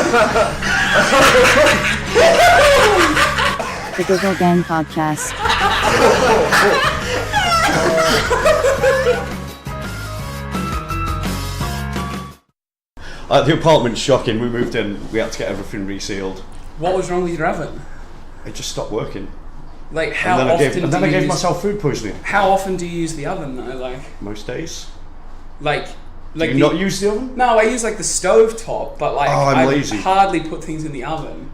The Google Gang Podcast. The apartment's shocking. We moved in, we had to get everything resealed. What was wrong with your oven? It just stopped working. Like, how and then often I gave myself food poisoning. How often do you use the oven though? Like, most days. Like do you not use the oven? No, I use like the stove top, but like I'm lazy. hardly put things in the oven.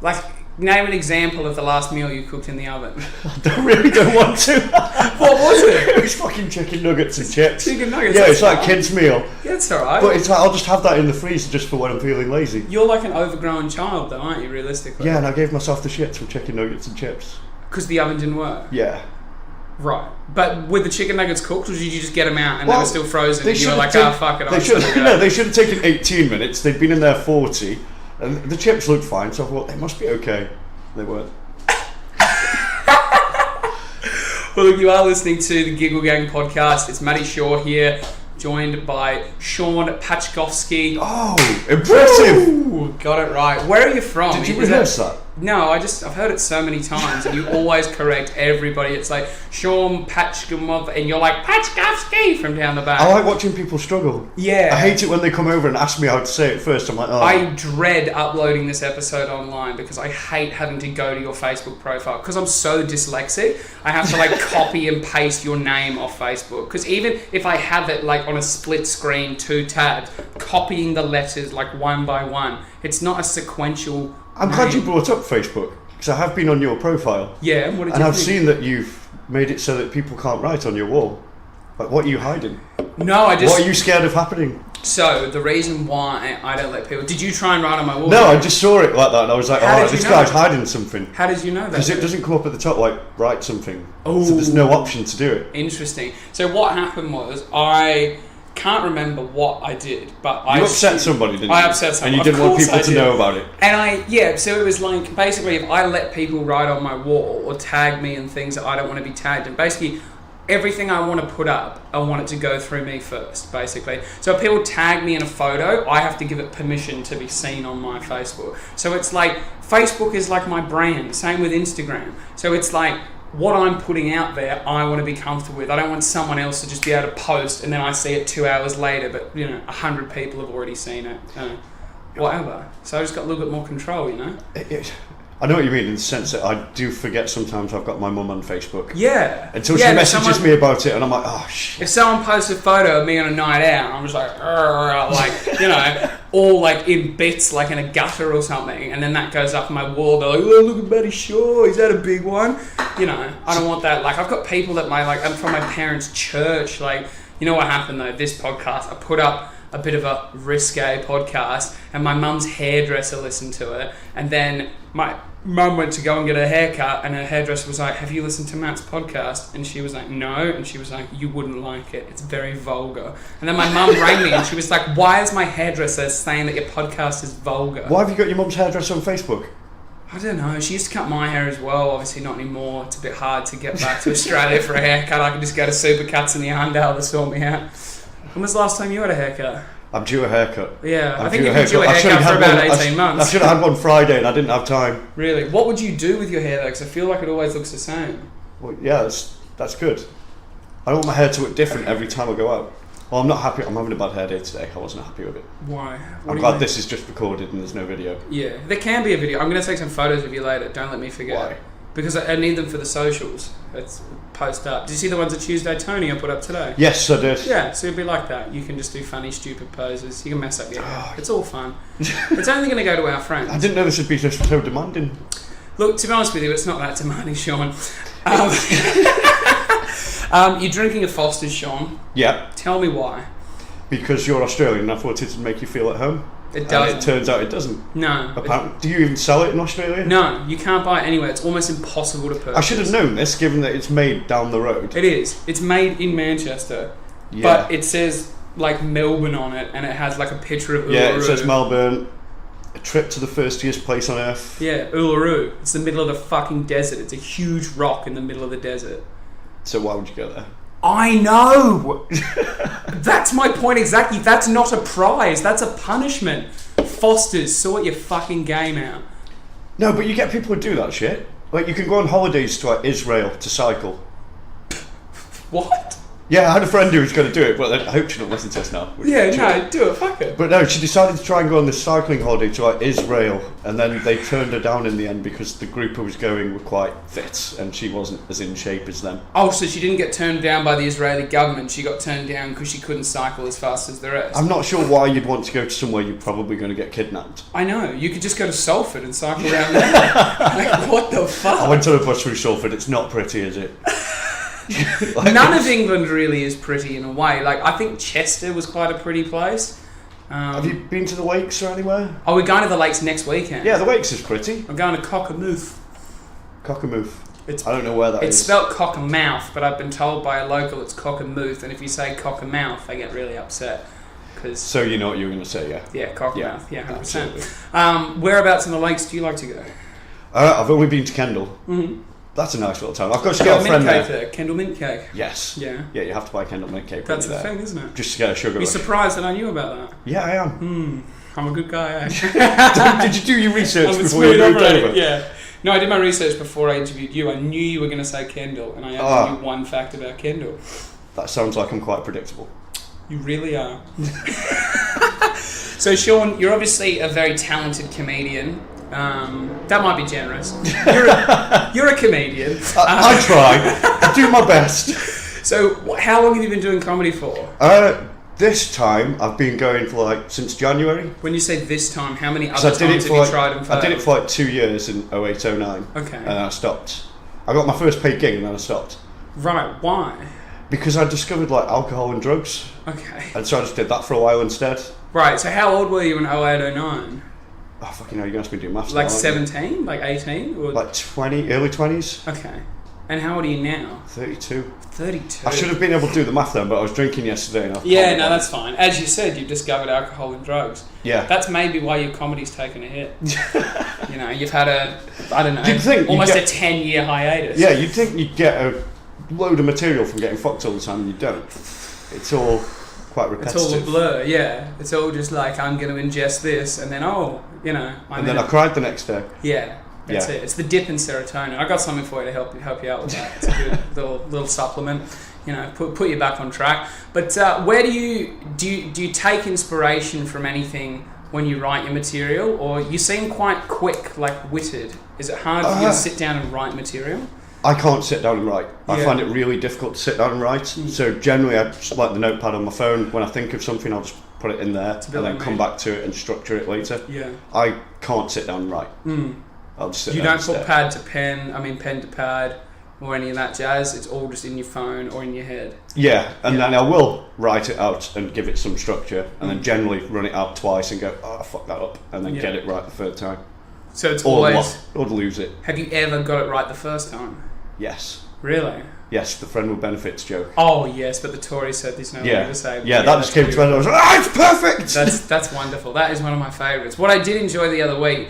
Like, name an example of the last meal you cooked in the oven. I really don't want to. What was it? It was fucking chicken nuggets and chips. Chicken nuggets? Yeah, it's like a kid's meal. Yeah, it's alright. But it's like, I'll just have that in the freezer just for when I'm feeling lazy. You're like an overgrown child though, aren't you, realistically? Yeah, and I gave myself the shits from chicken nuggets and chips. Because the oven didn't work? Yeah. Right. But were the chicken nuggets cooked, or did you just get them out and they were still frozen and you were like, fuck it, they should have taken 18 minutes, they'd been in there 40, and the chips looked fine, so I thought, they must be okay. They weren't. Well, look, you are listening to the Giggle Gang Podcast. It's Matty Shaw here, joined by Shaun Paczkowski. Oh, impressive! Ooh, got it right. Where are you from? Did you rehearse that? No, I've heard it so many times, and you always correct everybody. It's like Shaun Paczkowski, and you're like Paczkowski from down the back. I like watching people struggle. Yeah. I hate it when they come over and ask me how to say it first. I'm like, oh. I dread uploading this episode online because I hate having to go to your Facebook profile because I'm so dyslexic. I have to like copy and paste your name off Facebook, because even if I have it like on a split screen, 2 tabs, copying the letters like one by one, it's not a sequential. I'm glad you brought up Facebook, because I have been on your profile. Yeah, what did you And I've think? seen that you've made it so that people can't write on your wall. Like, what are you hiding? No, What are you scared of happening? So, the reason why I don't let people... Did you try and write on my wall? No, I just saw it like that, and I was like, this guy's hiding something. How did you know that? Because it doesn't come up at the top, like, write something. Oh. So there's no option to do it. Interesting. So what happened was, I can't remember what I did, but You upset somebody, didn't you? I upset somebody. And you didn't want people to know about it. And so it was like, basically, if I let people write on my wall or tag me in things that I don't want to be tagged in, basically, everything I want to put up, I want it to go through me first, basically. So if people tag me in a photo, I have to give it permission to be seen on my Facebook. So it's like, Facebook is like my brand, same with Instagram. So it's like, what I'm putting out there, I want to be comfortable with. I don't want someone else to just be able to post and then I see it 2 hours later, but 100 people have already seen it. Whatever. So I just got a little bit more control, I know what you mean, in the sense that I do forget sometimes I've got my mum on Facebook. Yeah. Until she messages me about it, and I'm like, oh shit. If someone posts a photo of me on a night out, I'm just like, all like in bits, like in a gutter or something, and then that goes up on my wall. They're like, oh, look at Matty Shaw, he's had a big one. I don't want that. Like, I've got people that I'm from my parents' church. Like, you know what happened though? This podcast, I put up a bit of a risque podcast, and my mum's hairdresser listened to it, and then my mum went to go and get her haircut, and her hairdresser was like, have you listened to Matt's podcast? And she was like, no. And she was like, you wouldn't like it, it's very vulgar. And then my mum rang me and she was like, why is my hairdresser saying that your podcast is vulgar? Why have you got your mum's hairdresser on Facebook? I don't know, she used to cut my hair as well, obviously not anymore. It's a bit hard to get back to Australia for a haircut. I can just go to Supercuts in the Arndale to sort me out. When was the last time you had a haircut? I'm due a haircut. Yeah, I think you've been due a haircut for about 18 months. I should have had one Friday and I didn't have time. Really? What would you do with your hair though? Because I feel like it always looks the same. Well, yeah, that's good. I don't want my hair to look different every time I go out. Well, I'm not happy. I'm having a bad hair day today. I wasn't happy with it. Why? I'm glad this is just recorded and there's no video. Yeah, there can be a video. I'm going to take some photos of you later. Don't let me forget. Why? Because I need them for the socials. It's post up. Did you see the ones at Tuesday Tony I put up today? Yes, I did. Yeah, so it'd be like that. You can just do funny, stupid poses. You can mess up your hair. It's all fun. It's only going to go to our friends. I didn't know this would be so demanding. Look, to be honest with you, it's not that demanding, Shaun. You're drinking a Foster's, Shaun. Yeah. Tell me why. Because you're Australian and I thought it'd make you feel at home. It doesn't. And it turns out it doesn't. No. Do you even sell it in Australia? No, you can't buy it anywhere. It's almost impossible to purchase. I should have known this, given that it's made down the road. It is. It's made in Manchester. Yeah. But it says, like, Melbourne on it, and it has, like, a picture of Uluru. Yeah, it says Melbourne, a trip to the thirstiest place on earth. Yeah, Uluru. It's the middle of the fucking desert. It's a huge rock in the middle of the desert. So why would you go there? I know! That's my point exactly. That's not a prize. That's a punishment. Foster's, sort your fucking game out. No, but you get people who do that shit. Like, you can go on holidays to like, Israel to cycle. What? Yeah, I had a friend who was going to do it, but I hope she don't listen to us now. Yeah, no, do it, fuck it. But no, she decided to try and go on this cycling holiday to like Israel, and then they turned her down in the end because the group who was going were quite fit, and she wasn't as in shape as them. Oh, so she didn't get turned down by the Israeli government, she got turned down because she couldn't cycle as fast as the rest. I'm not sure why you'd want to go to somewhere you're probably going to get kidnapped. I know, you could just go to Salford and cycle around there. Like, what the fuck? I went on a bus through Salford, it's not pretty, is it? Like, None of England really is pretty in a way. Like, I think Chester was quite a pretty place. Have you been to the Wakes or anywhere? Oh, we're going to the lakes next weekend. Yeah, the Wakes is pretty. I'm going to Cockermouth. Cockermouth. It's, I don't know where that it's is. spelt Cockermouth, but I've been told by a local it's Cockermouth, and if you say Cockermouth, they get really upset. So you know what you were going to say, yeah? Yeah, Cockermouth, yeah, 100%. Absolutely. Whereabouts in the lakes do you like to go? I've only been to Kendal. Mm-hmm. That's a nice little town. I've got a girlfriend mint there. cake there. Kendal mint cake. Yes. Yeah. Yeah, you have to buy Kendal mint cake. That's the there. thing, isn't it? Just to get a sugar Be rush. surprised that I knew about that. Yeah, I am. I'm a good guy, eh? Did you do your research I'm a before you smooth moved operator, over? yeah. No, I did my research before I interviewed you. I knew you were going to say Kendal, and I only knew one fact about Kendal. That sounds like I'm quite predictable. You really are. So, Shaun, you're obviously a very talented comedian. That might be generous. You're a comedian. I try. I do my best. So, how long have you been doing comedy for? This time, I've been going for since January. When you say this time, how many So other times have you tried and failed? I did it for 2 years in 08, 09. Okay. And then I stopped. I got my first paid gig and then I stopped. Right, why? Because I discovered alcohol and drugs. Okay. And so I just did that for a while instead. Right, so how old were you in 08, 09? Oh, fucking hell, you're going to ask me to do maths. Like now, aren't you? 17? Like 18? Or... Like 20, early 20s. Okay. And how old are you now? 32. 32. I should have been able to do the math then, but I was drinking yesterday. And Yeah, no, that's fine. As you said, you discovered alcohol and drugs. Yeah. That's maybe why your comedy's taken a hit. You know, you've had almost a 10-year hiatus. Yeah, you'd think you'd get a load of material from getting fucked all the time, and you don't. It's all quite repetitive. It's all a blur, yeah. It's all just like, I'm going to ingest this, and then, and then I cried the next day. Yeah. That's it. It's the dip in serotonin. I got something for you to help you out with that. It's a good little supplement. You know, put you back on track. But where do you take inspiration from anything when you write your material, or you seem quite quick, witted? Is it hard for you to sit down and write material? I can't sit down and write. I Yeah. find it really difficult to sit down and write. So generally, I just like the notepad on my phone. When I think of something, I'll just put it in there and then come back to it and structure it later. Yeah. I can't sit down and write. I'll just sit You there don't put instead. pen to pad, or any of that jazz. It's all just in your phone or in your head. Yeah, and then I will write it out and give it some structure, and then generally run it out twice and go, oh, I fucked that up, and then get it right the third time. So it's Or always... or lose it. Have you ever got it right the first time? Yes. Really? Yes, the friend with benefits joke. Oh yes, but the Tories said there's no way to say. Yeah, that just came to me. I was like, it's perfect. That's wonderful. That is one of my favourites. What I did enjoy the other week,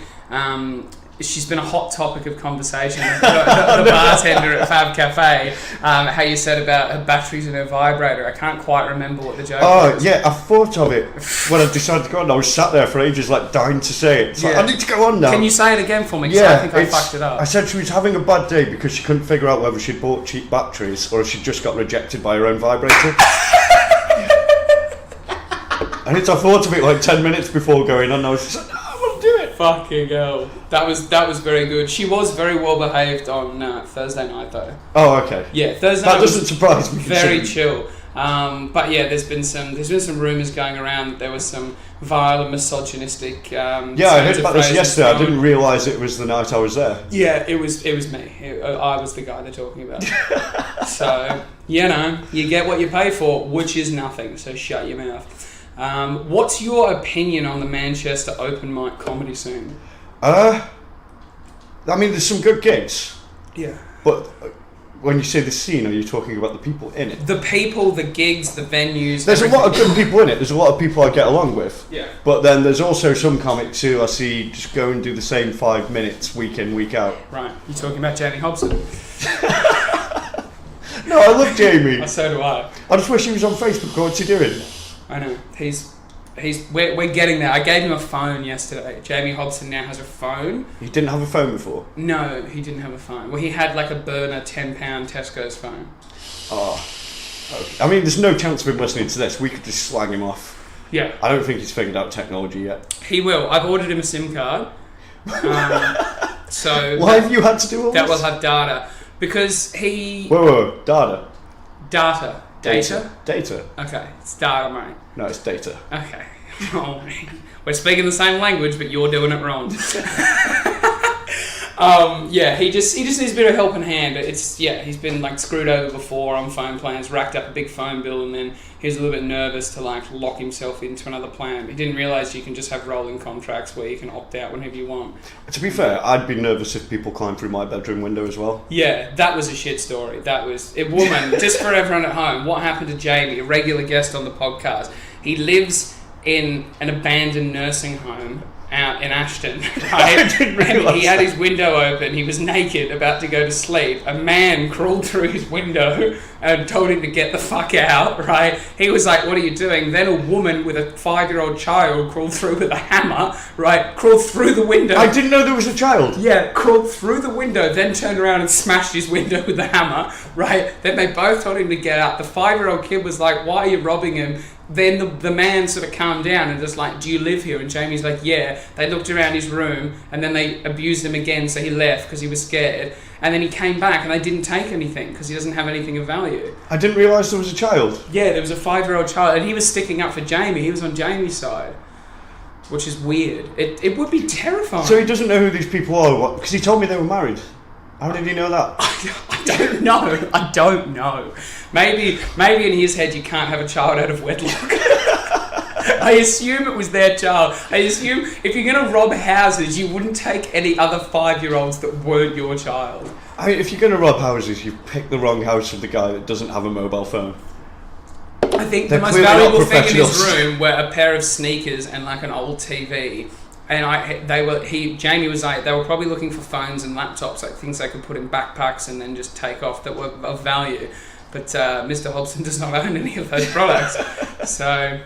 she's been a hot topic of conversation. The bartender at Fab Cafe, how you said about her batteries and her vibrator. I can't quite remember what the joke was. Oh, yeah, I thought of it when I decided to go on. I was sat there for ages, dying to say it. It's like, I need to go on now. Can you say it again for me? Because I think I fucked it up. I said she was having a bad day because she couldn't figure out whether she'd bought cheap batteries or if she'd just got rejected by her own vibrator. And I thought of it 10 minutes before going on. I was just like, no, I want to do it. Fucking hell. That was very good. She was very well behaved on Thursday night though. Oh, okay. Yeah, Thursday That night doesn't was surprise me. very chill. But yeah, there's been some rumours going around that there was some vile and misogynistic. Yeah, I heard about this yesterday. I didn't realise it was the night I was there. Yeah, it was me. I was the guy they're talking about. So you get what you pay for, which is nothing. So shut your mouth. What's your opinion on the Manchester open mic comedy scene? I mean, there's some good gigs. Yeah. But when you say the scene, are you talking about the people in it? The people, the gigs, the venues. There's everything. a lot of good people in it. There's a lot of people I get along with. Yeah. But then there's also some comics who I see just go and do the same 5 minutes week in, week out. Right. You're talking about Jamie Hobson. No, I love Jamie. So do I. I just wish he was on Facebook. What's he doing? I know. He's we're getting there. I gave him a phone yesterday. Jamie Hobson now has a phone. He didn't have a phone before? No, he didn't have a phone. Well, he had like a burner £10 Tesco's phone. Oh. Okay. I mean, there's no chance of him listening to this. We could just slag him off. Yeah. I don't think he's figured out technology yet. He will. I've ordered him a SIM card. So why have you had to do all that this? will have data. Because he... Whoa, data. Data. Data? Data. Okay, it's data, mate. No, it's data. Okay. Oh, we're speaking the same language, but you're doing it wrong. Yeah, he just needs a bit of helping hand. He's been like screwed over before on phone plans, racked up a big phone bill, and then he's a little bit nervous to like lock himself into another plan. He didn't realise you can just have rolling contracts where you can opt out whenever you want. To be fair, I'd be nervous if people climbed through my bedroom window as well. Yeah, that was a shit story. That was a woman. Just for everyone at home, what happened to Jamie, a regular guest on the podcast? He lives in an abandoned nursing home out in Ashton, right? And he had his window open. He was naked, about to go to sleep. A man crawled through his window and told him to get the fuck out, right? He was like, what are you doing? Then a woman with a 5-year-old child crawled through with a hammer, right? Crawled through the window. I didn't know there was a child. Yeah, crawled through the window, then turned around and smashed his window with the hammer, right? Then they both told him to get out. The 5-year-old kid was like, why are you robbing him? Then the man sort of calmed down and just like, do you live here? And Jamie's like, yeah. They looked around his room and then they abused him again, so he left because he was scared. And then he came back and they didn't take anything because he doesn't have anything of value. I didn't realise there was a child. Yeah, there was a 5-year-old child and he was sticking up for Jamie. He was on Jamie's side, which is weird. It would be terrifying. So he doesn't know who these people are? Because he told me they were married. How did he know that? I don't know. Maybe in his head you can't have a child out of wedlock. I assume it was their child. I assume if you're going to rob houses, you wouldn't take any other 5-year-olds that weren't your child. I mean, if you're going to rob houses, you've picked the wrong house for the guy that doesn't have a mobile phone. I think the most valuable thing in his room were a pair of sneakers and like an old TV. And Jamie was like, they were probably looking for phones and laptops, like things they could put in backpacks and then just take off that were of value. But Mr. Hobson does not own any of those products. So,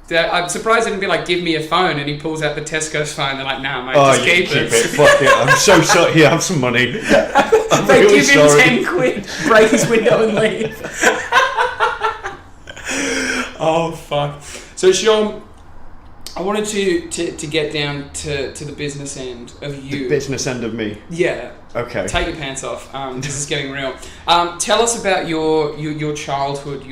I'm surprised they didn't be like, give me a phone, and he pulls out the Tesco's phone. They're like, nah, mate, just keep it. Fuck it. I'm so sorry. Here, have some money. They really give him 10 quid, break his window and leave. Oh, fuck. So, Shaun, I wanted to get down to the business end of you. The business end of me? Yeah. Okay. Take your pants off. This is getting real. Tell us about your childhood,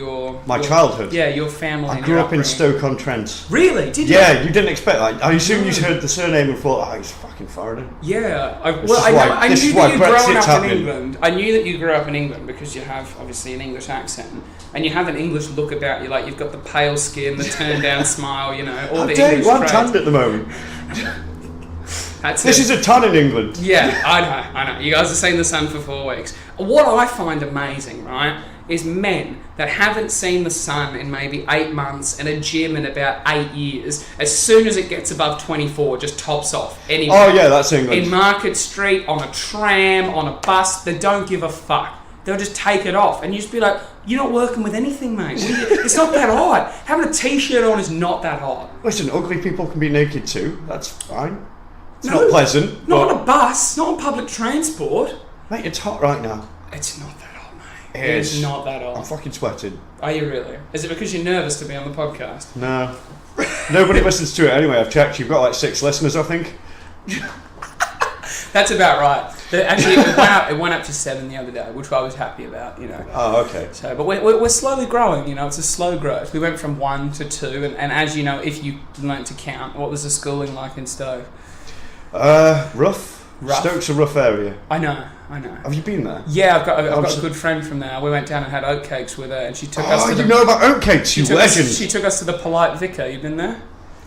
My childhood? Yeah, your family. I grew up in Stoke-on-Trent. Really? Did you? Yeah, you didn't expect that. I assume you heard the surname and thought, oh, he's fucking foreigner. Yeah. I knew that you grew up in England because you have, obviously, an English accent. And you have an English look about you, like you've got the pale skin, the turned down smile, all the English traits. I'm tanned at the moment. This is a ton in England. Yeah, I know. You guys have seen the sun for 4 weeks. What I find amazing, right, is men that haven't seen the sun in maybe 8 months and a gym in about 8 years, as soon as it gets above 24, just tops off. Anyway, oh yeah, that's England. In Market Street, on a tram, on a bus, they don't give a fuck. They'll just take it off. And you just be like, you're not working with anything, mate. It's not that hot. Having a t-shirt on is not that hot. Listen, ugly people can be naked too. That's fine. It's not pleasant. Not on a bus, not on public transport. Mate, it's hot right now. It's not that hot, mate. It is. It's not that hot. I'm fucking sweating. Are you really? Is it because you're nervous to be on the podcast? No. Nobody listens to it anyway. I've checked. You've got like 6 listeners, I think. That's about right. Actually, it went up to 7 the other day, which I was happy about, Oh, okay. So, but we're slowly growing, It's a slow growth. We went from 1 to 2, and as you know, if you learnt to count, what was the schooling like in Stoke? Rough. Stoke's a rough area. I know. Have you been there? Yeah, I've got a good friend from there. We went down and had oatcakes with her, and she took us to you know about oatcakes, you legend! She took us to the Polite Vicar. You been there?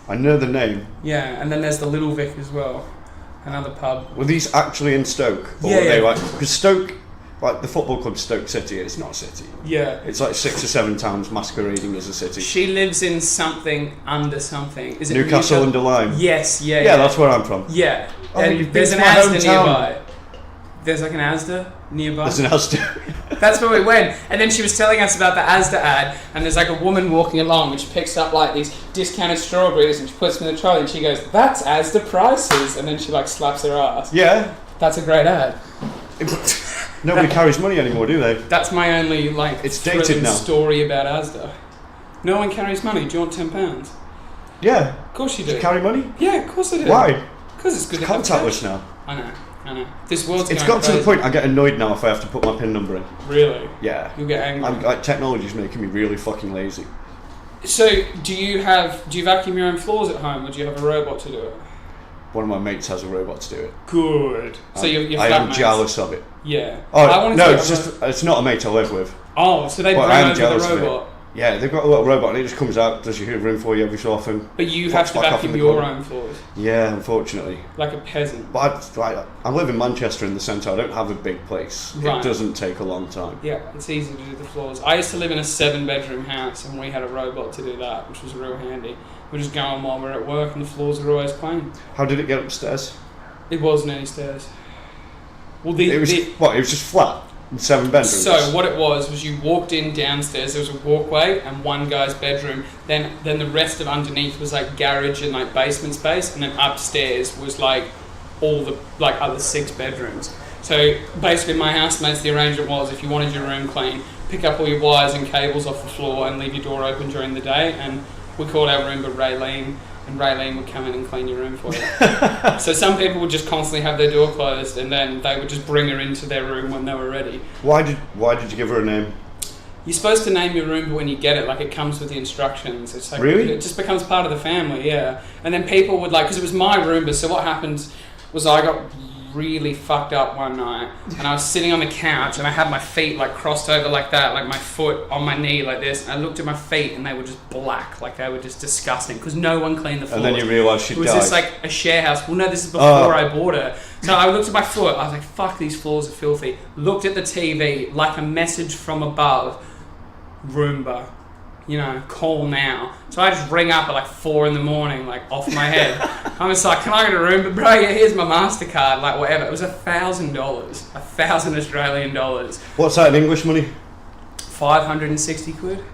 I know the name. Yeah, and then there's the Little Vic as well. Another pub. Were these actually in Stoke? Or were they because Stoke, like the football club Stoke City, it's not a city. Yeah. It's like 6 or 7 towns masquerading as a city. She lives in something under something. Is it Newcastle under Lyme? Yes, yeah. Yeah, that's where I'm from. Yeah. Oh, and there's an Asda nearby. There's like an Asda nearby. There's an Asda. That's where we went. And then she was telling us about the Asda ad, and there's like a woman walking along, and she picks up like these discounted strawberries, and she puts them in the trolley, and she goes, "That's Asda prices," and then she like slaps her ass. Yeah. That's a great ad. Nobody carries money anymore, do they? That's my only like it's dated now. Story about Asda. No one carries money. Do you want £10? Yeah. Of course you do. Do you carry money? Yeah, of course I do. Why? Because it's good. It's contactless now. I know. This world's It's going got to the crazy. point I get annoyed now if I have to put my PIN number in. Really? Yeah. You'll get angry. Technology's making me really fucking lazy. So, do you vacuum your own floors at home, or do you have a robot to do it? One of my mates has a robot to do it. Good. So you're I am flatmates. jealous of it. Yeah. Oh, no, it's not a mate I live with. Oh, so they But bring I am over jealous the of it. robot. Yeah, they've got a little robot and it just comes out, does your room for you every so often. But you have to vacuum your own floors. Yeah, unfortunately. Like a peasant. But I live in Manchester in the centre. I don't have a big place. Right. It doesn't take a long time. Yeah, it's easy to do the floors. I used to live in a 7-bedroom house, and we had a robot to do that, which was real handy. We just go on while we're at work, and the floors are always clean. How did it get upstairs? It wasn't any stairs. Well, It was just flat in 7 bedrooms. So what it was you walked in downstairs. There was a walkway and one guy's bedroom. Then the rest of underneath was like garage and like basement space, and then upstairs was like all the like other 6 bedrooms. So basically, my housemates, the arrangement was if you wanted your room clean, pick up all your wires and cables off the floor and leave your door open during the day. And we called our Roomba Raylene. And Raylene would come in and clean your room for you. So some people would just constantly have their door closed, and then they would just bring her into their room when they were ready. Why did you give her a name? You're supposed to name your Roomba when you get it, like it comes with the instructions. It's like, really? It just becomes part of the family, yeah. And then people would because it was my Roomba, so what happened was I got really fucked up one night, and I was sitting on the couch, and I had my feet like crossed over like that, like my foot on my knee like this, and I looked at my feet, and they were just black, like they were just disgusting, because no one cleaned the floors. And then you realised she died. It was just like a share house. Well, no, this is before I bought her. So I looked at my foot, I was like, fuck, these floors are filthy. Looked at the TV, like a message from above, Roomba. Call now. So I just ring up at like 4 a.m, like off my head. I'm just like, can I get a room? But bro, yeah, here's my MasterCard, like whatever. It was $1,000, 1,000 Australian dollars. What's that in English money? 560 quid.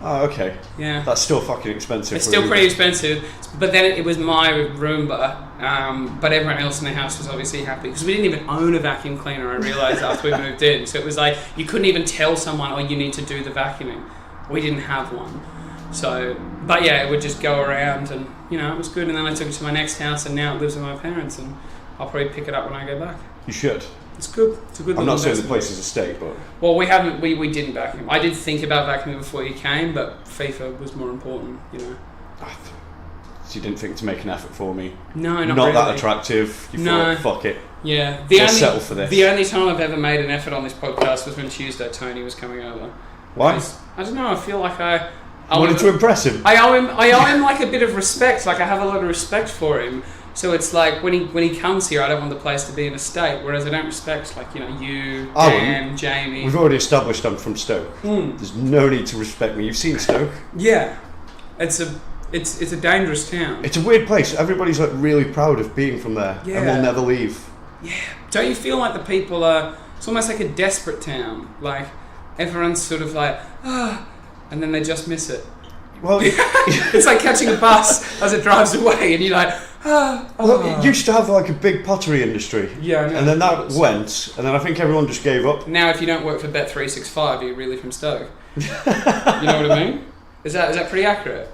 Oh, okay. Yeah. That's still fucking expensive. It's still pretty expensive, but then it was my Roomba, but everyone else in the house was obviously happy, because we didn't even own a vacuum cleaner, I realised after we moved in. So it was like, you couldn't even tell someone, oh, you need to do the vacuuming. We didn't have one. So, but yeah, it would just go around, and it was good. And then I took it to my next house, and now it lives with my parents, and I'll probably pick it up when I go back. You should. It's good. It's a good. I'm not saying the investment. place is a state, but well, we haven't. We didn't vacuum. I did think about vacuuming before you came, but FIFA was more important. So you didn't think to make an effort for me? No, not really. that attractive. You thought, fuck it. Yeah, settle for this. The only time I've ever made an effort on this podcast was when Tuesday Tony was coming over. Why? I don't know. I feel like I wanted to impress him. I owe him like a bit of respect. Like I have a lot of respect for him. So it's like when he comes here, I don't want the place to be in a state. Whereas I don't respect you, Dan, Jamie. We've already established I'm from Stoke. There's no need to respect me. You've seen Stoke. Yeah, it's a dangerous town. It's a weird place. Everybody's like really proud of being from there, and will never leave. Yeah. Don't you feel like the people are? It's almost like a desperate town. Like everyone's sort of like and then they just miss it. Well, it's like catching a bus as it drives away, and you're like, Well, it used to have like a big pottery industry. Yeah, I know. And then that went, and then I think everyone just gave up. Now, if you don't work for Bet365, you're really from Stoke. You know what I mean? Is that pretty accurate?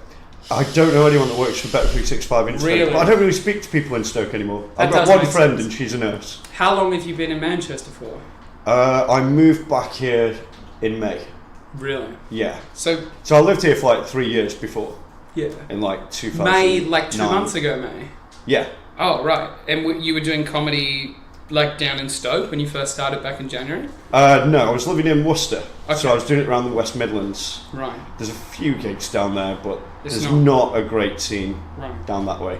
I don't know anyone that works for Bet365 in Stoke. Really? But I don't really speak to people in Stoke anymore. That I've got does one make friend, sense. and she's a nurse. How long have you been in Manchester for? I moved back here in May. Really? Yeah. So I lived here for like 3 years before. Yeah. In like 2000. May, like 2 months ago, May. Yeah. Oh, right. And you were doing comedy like down in Stoke when you first started back in January? No, I was living in Worcester. Okay. So I was doing it around the West Midlands. Right. There's a few gigs down there, but It's there's not a great scene down that way.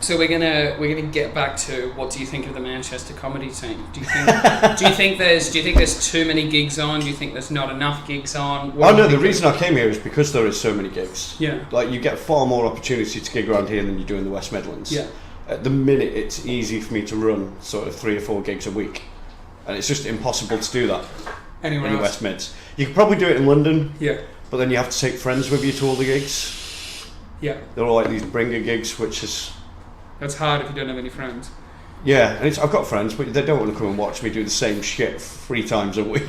So we're gonna get back to what do you think of the Manchester comedy scene? Do you think there's too many gigs on? Do you think there's not enough gigs on? The reason I came here is because there is so many gigs. Yeah. Like you get far more opportunity to gig around here than you do in the West Midlands. Yeah. At the minute, it's easy for me to run sort of 3 or 4 gigs a week, and it's just impossible to do that. Anywhere in the else? West Mids. You could probably do it in London, Yeah. but then you have to take friends with you to all the gigs. Yeah. They're all like these bringer gigs, which is... That's hard if you don't have any friends. Yeah, and I've got friends, but they don't want to come and watch me do the same shit 3 times a week.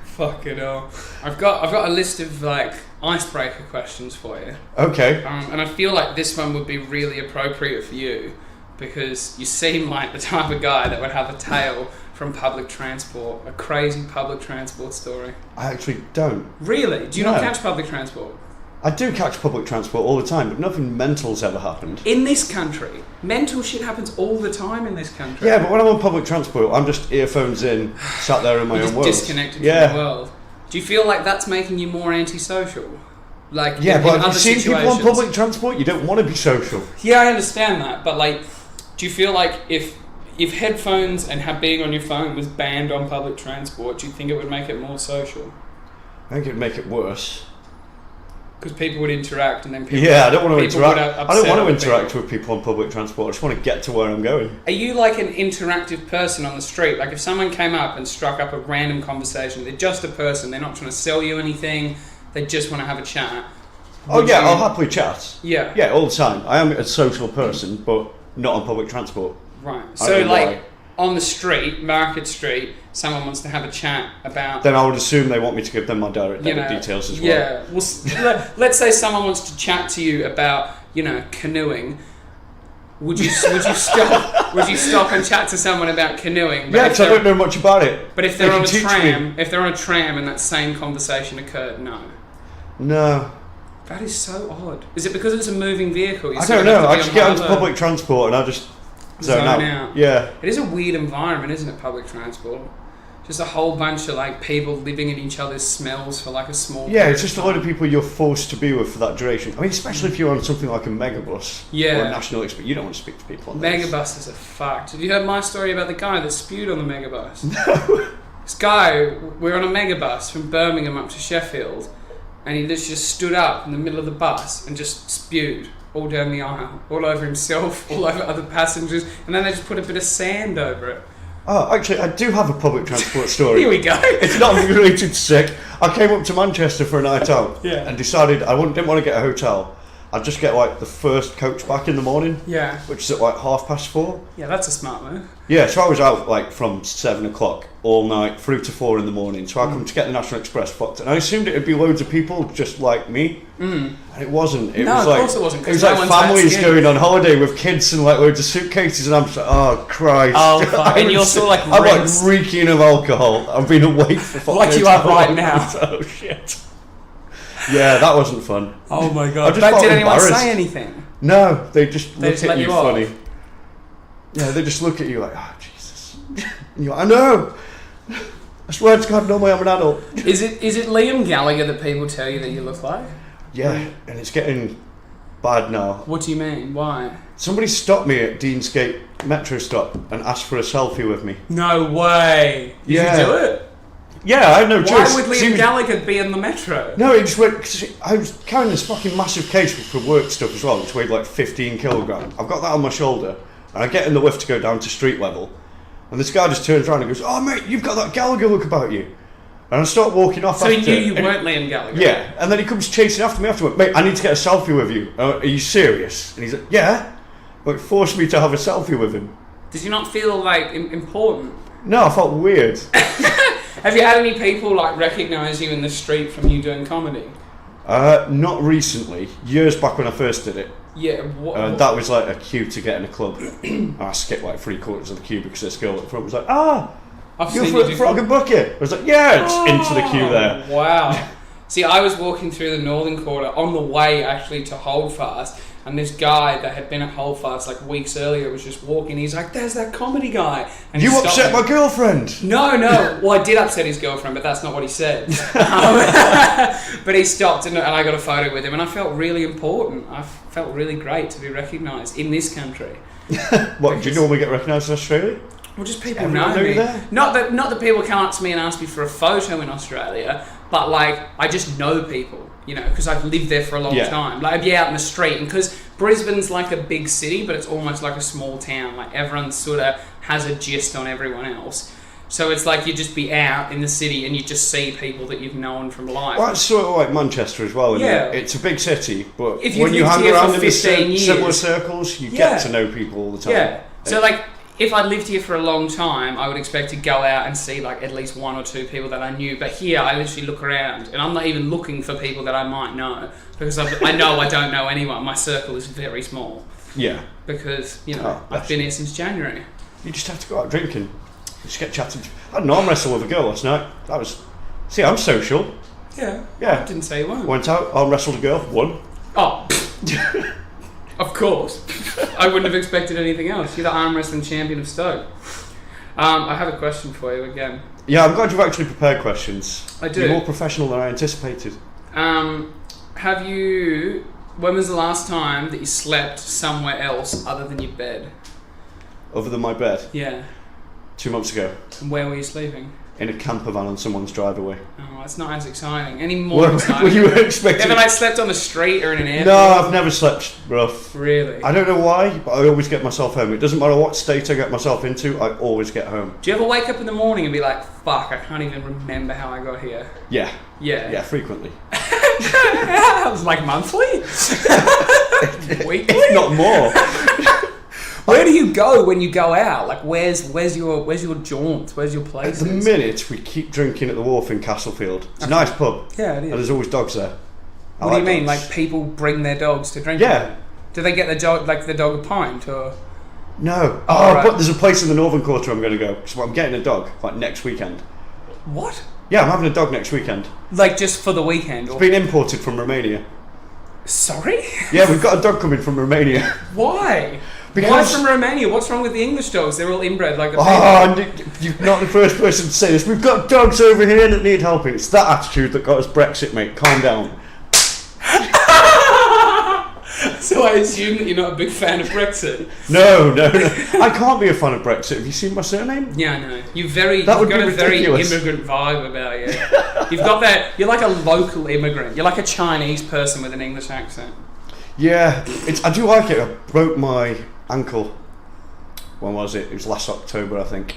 Fucking hell. I've got a list of like icebreaker questions for you. Okay. And I feel like this one would be really appropriate for you because you seem like the type of guy that would have a tale from public transport, a crazy public transport story. I actually don't. Really? Do you not No. catch public transport? I do catch public transport all the time, but nothing mental's ever happened. In this country. Mental shit happens all the time in this country. Yeah, but when I'm on public transport, I'm just earphones in, sat there in my You're own just world. disconnected from the world. Do you feel like that's making you more antisocial? Like Yeah, in but have you other seen situations? people on public transport? You don't want to be social. Yeah, I understand that, but like, do you feel like if headphones and being on your phone was banned on public transport, do you think it would make it more social? I think it'd make it worse. Because people would interact and then people... Yeah, I don't want to people would interact. I upset don't want to other interact people. with people on public transport. I just want to get to where I'm going. Are you like an interactive person on the street? Like if someone came up and struck up a random conversation, they're just a person, they're not trying to sell you anything, they just want to have a chat. Oh yeah, you- I'll happily chat. Yeah. Yeah, all the time. I am a social person, but not on public transport. Right. I So don't know like why. on the street, Market Street, someone wants to have a chat about... Then I would assume they want me to give them my direct you debit know, details as well. Yeah. Well, let's say someone wants to chat to you about, canoeing. Would you stop? Would you stop and chat to someone about canoeing? Yeah, because I don't know much about it. But if They they're on can a teach tram, me. if they're on a tram and that same conversation occurred, no. No. That is so odd. Is it because it's a moving vehicle? You I sort don't of have know. to I be just on get onto high alert? public transport and I just zone Zone out. out. Yeah. It is a weird environment, isn't it? Public transport. Just a whole bunch of like people living in each other's smells for like a small. Yeah, period it's just a of lot time. of people you're forced to be with for that duration. I mean, especially if you're on something like a megabus Yeah. or a national experience. You don't want to speak to people on those. Megabuses are fucked. Have you heard my story about the guy that spewed on the megabus? No. This guy, we're on a megabus from Birmingham up to Sheffield, and he just stood up in the middle of the bus and just spewed all down the aisle, all over himself, all over other passengers, and then they just put a bit of sand over it. Oh, actually, I do have a public transport story. Here we go. It's not related to sick. I came up to Manchester for a night out Yeah. and decided I didn't want to get a hotel. I'd just get like the first coach back in the morning, Yeah. which is at like 4:30. Yeah, that's a smart move. Yeah, so I was out like from 7 o'clock all night through to 4 in the morning. So I come to get the National Express fucked, and I assumed it would be loads of people just like me, and it wasn't. It No, was of like course it wasn't, 'cause It was no like one's that families skinny. going on holiday with kids and like loads of suitcases, and I'm just like, oh Christ! Oh, fuck. And I'm you're just- still, like, I'm rinsed. like reeking of alcohol. I've been awake for fucking Like you are right now. Oh shit! Yeah, that wasn't fun. Oh my I god. just But felt did anyone embarrassed. say anything? No, they just They look just at let you you off? funny. Yeah, they just look at you like, oh Jesus. And you're like, I know. I swear to God, normally I'm an adult. Is it Liam Gallagher that people tell you that you look like? Yeah, and it's getting bad now. What do you mean? Why? Somebody stopped me at Deansgate metro stop and asked for a selfie with me. No way. Did Yeah. you do it? Yeah, I had no choice. Why would 'cause he Liam was- Gallagher be in the metro? No, it just went, cause I was carrying this fucking massive case for work stuff as well, which weighed like 15 kilograms. I've got that on my shoulder, and I get in the lift to go down to street level, and this guy just turns around and goes, oh mate, you've got that Gallagher look about you. And I start walking off So after. he knew you and weren't Liam Gallagher? Yeah, and then he comes chasing after me afterward. Mate, I need to get a selfie with you. Are you serious? And he's like, yeah. Like, forced me to have a selfie with him. Did you not feel like important? No, I felt weird. Have you had any people like recognise you in the street from you doing comedy? Not recently. Years back when I first did it. Yeah. That was like a queue to get in a club. And I skipped like 3/4 of the queue because this girl at the front was like, I've you're seen you for do Frog and Bucket. I was like, yeah, it's into the queue there. Wow. See, I was walking through the Northern Quarter on the way actually to Holdfast, and this guy that had been at Holdfast like weeks earlier was just walking. He's like, "There's that comedy guy." And he You stopped upset me. my girlfriend. No. Well, I did upset his girlfriend, but that's not what he said. But he stopped, and I got a photo with him, and I felt really important. I felt really great to be recognised in this country. What, do you normally get recognised in Australia? Well, just people Everyone know know me. you there? Not that people come up to me and ask me for a photo in Australia, but like I just know people, because I've lived there for a long time. Like I'd be out in the street, and because Brisbane's like a big city, but it's almost like a small town. Like everyone sort of has a gist on everyone else. So it's like you'd just be out in the city and you just see people that you've known from life. Well, it's sort of like Manchester as well, isn't Yeah. it? It's a big city, but If you've when you lived hang here around for in the 15 years, similar circles, you Yeah. get to know people all the time. Yeah. So like, if I'd lived here for a long time, I would expect to go out and see like at least one or two people that I knew. But here, I literally look around, and I'm not even looking for people that I might know because I know I don't know anyone. My circle is very small Yeah. because Oh, I've been here since January. You just have to go out drinking. Just get chatting. I had an arm wrestle with a girl last night. That was... See, I'm social. Yeah. Yeah. I didn't say you weren't. Went out, arm wrestled a girl, won. Oh. Of course. I wouldn't have expected anything else. You're the arm wrestling champion of Stoke. I have a question for you again. Yeah, I'm glad you've actually prepared questions. I do. You're more professional than I anticipated. Have you... When was the last time that you slept somewhere else other than your bed? Other than my bed, Yeah. 2 months ago, And where were you sleeping? in a camper van on someone's driveway. Oh, it's not as exciting. Any more exciting? Were you expecting? Ever like slept on the street or in an airport? No, I've never slept rough. Really? I don't know why, but I always get myself home. It doesn't matter what state I get myself into, I always get home. Do you ever wake up in the morning and be like, fuck, I can't even remember how I got here? Yeah. Yeah. Yeah, frequently. Like monthly? Weekly? If not more. Where do you go when you go out? Like, where's your jaunt? Where's your At place? the minute, we keep drinking at the Wharf in Castlefield. It's a nice pub. Yeah, it And is. there's always dogs there. What do you mean? Like, people bring their dogs to drink? Yeah. Do they get the dog a pint or? No. Oh, right. But there's a place in the Northern Quarter I'm going to go. So I'm getting a dog, like, next weekend. What? Yeah, I'm having a dog next weekend. Like, just for the weekend? Or... It's been imported from Romania. Sorry? Yeah, we've got a dog coming from Romania. Why? Because- Why from Romania? What's wrong with the English dogs? They're all inbred like a Oh, Nick, you're not the first person to say this. We've got dogs over here that need helping. It's that attitude that got us Brexit, mate. Calm down. So I assume that you're not a big fan of Brexit. No. I can't be a fan of Brexit. Have you seen my surname? Yeah, I know. You've That got would be a very ridiculous. immigrant vibe about you. You've got that. You're like a local immigrant. You're like a Chinese person with an English accent. Yeah, I do like it. I broke my ankle. When was it? It was last October, I think.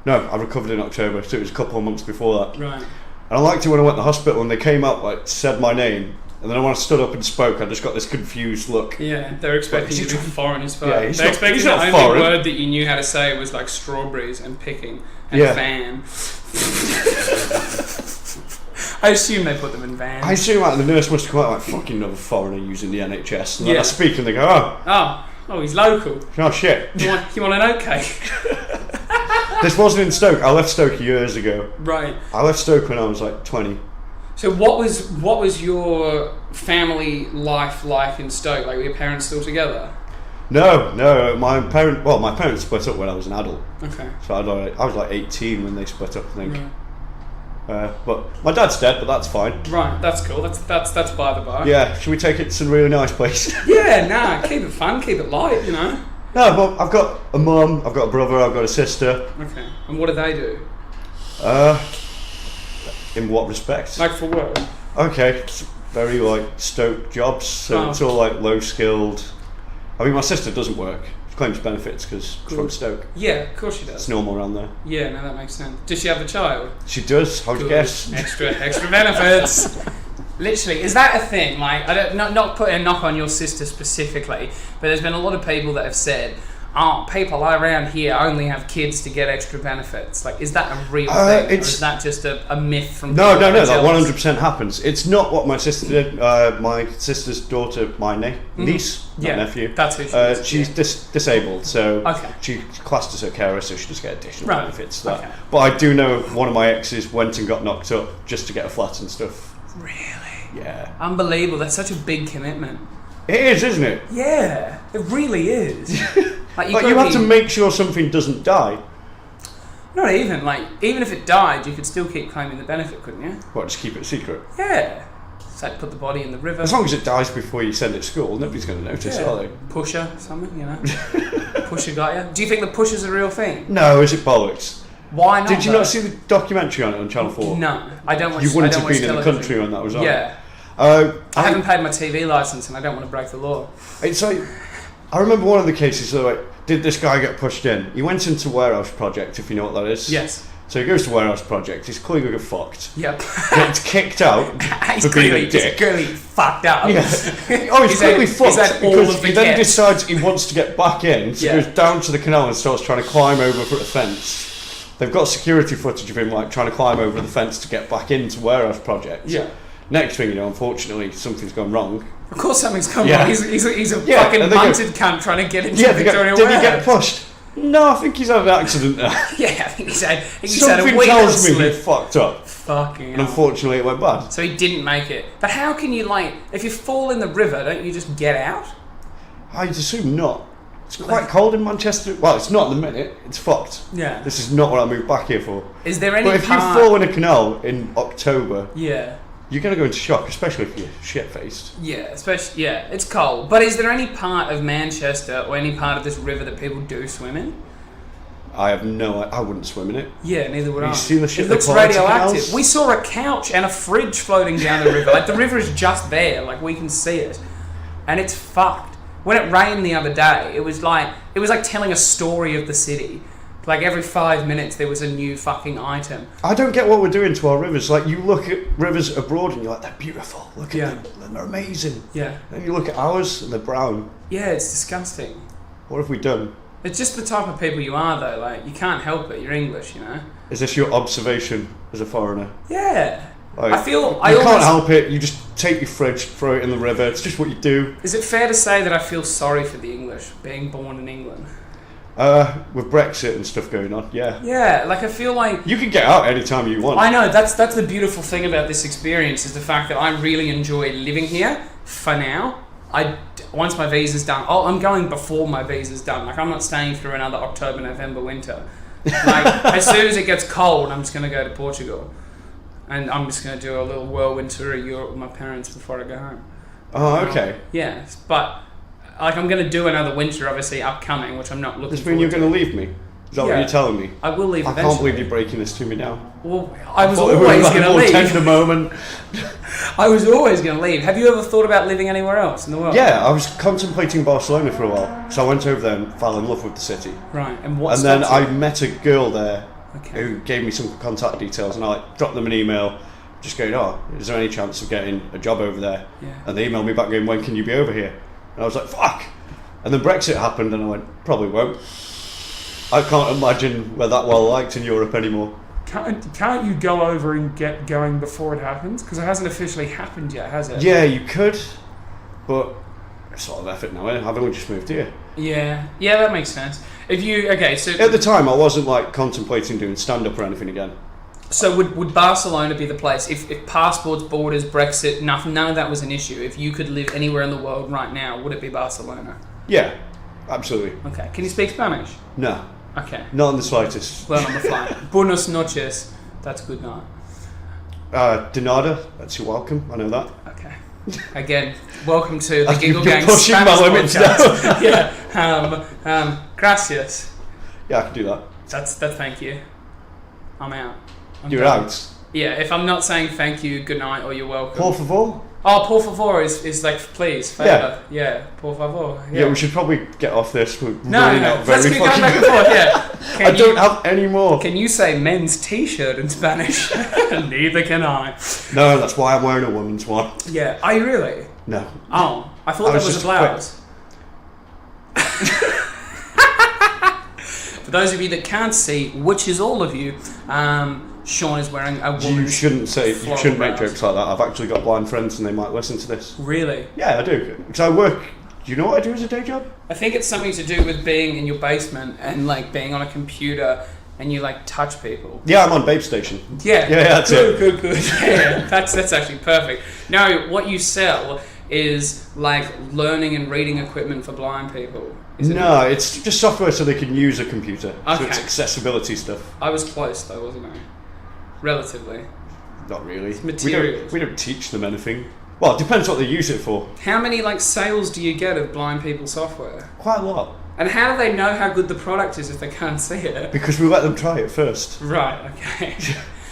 No, I recovered in October, so it was a couple of months before that. Right. And I liked it when I went to the hospital and they came up, like, said my name, and then when I stood up and spoke, I just got this confused look. Yeah, they're expecting you to be foreign as fuck. Yeah, They're he's not- expecting he's the not only foreign. word that you knew how to say was like strawberries and picking and Yeah. van. I assume they put them in vans. I assume like the nurse must have come out like fucking another foreigner using the NHS. And then Yeah. I speak and they go, Oh, he's local. oh shit. You want an oat cake? This wasn't in Stoke. I left Stoke years ago. Right. I left Stoke when I was like 20. So what was your family life like in Stoke? Like, were your parents still together? No, my parents split up when I was an adult. Okay. So I was like 18 when they split up, I think. Right. But my dad's dead, but that's fine. Right, that's cool. That's by the by. Yeah, should we take it to some really nice place? Yeah, nah, keep it fun, keep it light, you know. No, but I've got a mum, I've got a brother, I've got a sister. Okay. And what do they do? In what respect? Like for work? Okay, it's very like Stoke jobs, so it's all like low skilled. I mean, my sister doesn't work. She claims benefits because she's from Stoke. Yeah, of course she does. It's normal around there. Yeah, no, that makes sense. Does she have a child? She does. How'd you guess? Extra benefits. Literally, is that a thing? Like, not putting a knock on your sister specifically, but there's been a lot of people that have said, "Oh, people around here only have kids to get extra benefits." Like, is that a real thing, or is that just a myth from? No, people that jealous? 100% happens. It's not what my sister did. My sister's daughter, my niece, not nephew. That's who she is. She's disabled, so Okay. she's classed as a carer, so she just get additional Right. benefits. That. Okay. But I do know one of my exes went and got knocked up just to get a flat and stuff. Really? Yeah. Unbelievable. That's such a big commitment. It is, isn't it? Yeah, it really is. Like, You have to make sure something doesn't die. Not even, like, even if it died, you could still keep claiming the benefit, couldn't you? What, just keep it secret? Yeah. So put the body in the river. As long as it dies before you send it to school, nobody's going to notice, are they? Pusher, something, you know? Pusher got you. Do you think the pusher's a real thing? No, is it bollocks? Why not? Did you not see the documentary on it on Channel 4? No, I don't watch. You wouldn't I don't have been watch in the television. country when that was on. Yeah. I haven't paid my TV license and I don't want to break the law. It's like, I remember one of the cases, so like, did this guy get pushed in? He went into Warehouse Project, if you know what that is. Yes. So he goes to warehouse project. He's clearly gonna get fucked. Yep. Gets kicked out He's for being clearly a dick. fucked up. Yeah. Oh, he's clearly fucked all because of the he then kids? decides he wants to get back in, so Yeah. he goes down to the canal and starts trying to climb over for the fence. They've got security footage of him like trying to climb over the fence to get back into warehouse project. Yeah. Next thing you know, unfortunately, something's gone wrong. Of course something's come Yeah. wrong. He's a Yeah, fucking and they go- punted cunt trying to get into Yeah, they go, Victoria did he get Warehouse. pushed? No, I think he's had an accident there. Yeah, I think he's had a Something wheel tells me he slip. fucked up. Fucking And hell. unfortunately, it went bad. So he didn't make it. But how can you, like, if you fall in the river, don't you just get out? I'd assume not. It's quite cold in Manchester. Well, it's not at the minute. It's fucked. Yeah. This is not what I moved back here for. Is there any But if you part... fall in a canal in October, Yeah. you're going to go into shock, especially if you're shit-faced. Yeah, especially, yeah, it's cold. But is there any part of Manchester or any part of this river that people do swim in? I have no... I wouldn't swim in it. Yeah, neither would I. You seen the shit It they looks pour into radioactive. canals? We saw a couch and a fridge floating down the river. Like, the river is just there. Like, we can see it. And it's fucked. When it rained the other day, it was like telling a story of the city. Like, every 5 minutes there was a new fucking item. I don't get what we're doing to our rivers. Like, you look at rivers abroad and you're like, they're beautiful. Look at Yeah. them. They're amazing. Yeah. Then you look at ours and they're brown. Yeah, it's disgusting. What have we done? It's just the type of people you are, though. Like, you can't help it. You're English, you know? Is this your observation as a foreigner? Yeah. Like, I feel... you can't help it. You just take your fridge, throw it in the river. It's just what you do. Is it fair to say that I feel sorry for the English, being born in England? With Brexit and stuff going on, yeah. Yeah, like, I feel like... You can get out anytime you want. I know, that's the beautiful thing about this experience, is the fact that I really enjoy living here, for now. Once my visa's done... Oh, I'm going before my visa's done. Like, I'm not staying through another October, November, winter. Like, as soon as it gets cold, I'm just going to go to Portugal. And I'm just going to do a little whirlwind tour of Europe with my parents before I go home. Oh, okay. Yeah, but... Like, I'm going to do another winter, obviously, upcoming, which I'm not looking Does forward mean you're to. going to leave me? Is that what Yeah. you're telling me? I will leave I eventually. can't believe you're breaking this to me now. Well, I was thought it always was like going to a more leave. tender moment. I was always going to leave. Have you ever thought about living anywhere else in the world? Yeah, I was contemplating Barcelona for a while. So I went over there and fell in love with the city. Right, and what And then stops I you? met a girl there Okay. who gave me some contact details, and I dropped them an email just going, oh, is there any chance of getting a job over there? Yeah. And they emailed me back going, when can you be over here? And I was like, fuck! And then Brexit happened and I went, probably won't. I can't imagine we're that well liked in Europe anymore. Can't you go over and get going before it happens? Because it hasn't officially happened yet, has it? Yeah, you could, but it's sort of effort now, I've only just moved here. Yeah, that makes sense. If you... Okay, so... At the time, I wasn't like contemplating doing stand-up or anything again. So would Barcelona be the place? If passports, borders, Brexit, none of that was an issue. If you could live anywhere in the world right now, would it be Barcelona? Yeah, absolutely. Okay. Can you speak Spanish? No, Okay. not in the slightest. Learn on the fly. Buenos noches. That's good night. De nada, that's your welcome, I know that. Okay. Again, welcome to the I've Giggle been Gang pushing my Spanish limits podcast. Yeah. Gracias. Yeah, I can do that. That's thank you. I'm out. I'm You're done. out. Yeah, if I'm not saying thank you, good night, or you're welcome. Por favor? Oh, por favor is like please, favor. Yeah, por favor. Yeah, we should probably get off this. We're No, running no, out let's very keep going fucking back and forth, yeah. I don't have any more. Can you say men's t-shirt in Spanish? Neither can I. No, that's why I'm wearing a woman's one. Yeah, are you really? No. Oh, I thought I that was was a just blouse. For those of you that can't see, which is all of you, Shaun is wearing a You woman's... shouldn't make blouse. jokes like that. I've actually got blind friends and they might listen to this. Really? Yeah, I do. Because I work... Do you know what I do as a day job? I think it's something to do with being in your basement and like being on a computer and you like touch people. Yeah, I'm on Babe Station. Yeah, that's it. Good. Yeah, that's actually perfect. No, what you sell is like learning and reading equipment for blind people. No, it's just software so they can use a computer. So Okay. it's accessibility stuff. I was close though, wasn't I? Relatively. Not really. materials. We don't teach them anything. Well, it depends what they use it for. How many like sales do you get of blind people software? Quite a lot. And how do they know how good the product is if they can't see it? Because we let them try it first. Right, okay.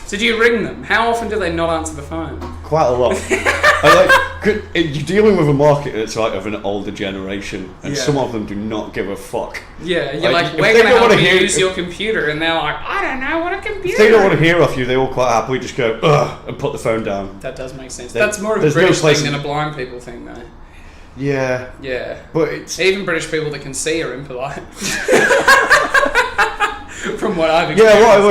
So do you ring them? How often do they not answer the phone? Quite a lot. You're dealing with a market that's like of an older generation, and Yeah. some of them do not give a fuck. Yeah, you're Like, like, if we're they going to don't help wanna you hear- use your computer, and they're like, I don't know what a computer If they don't want to hear off you, they all quite happily just go, ugh, and put the phone down. That does make sense. There- That's more of a there's no British place thing in- than a blind people thing, though. Yeah, Yeah. but it's... Even British people that can see are impolite. From what I've experienced. Yeah, what I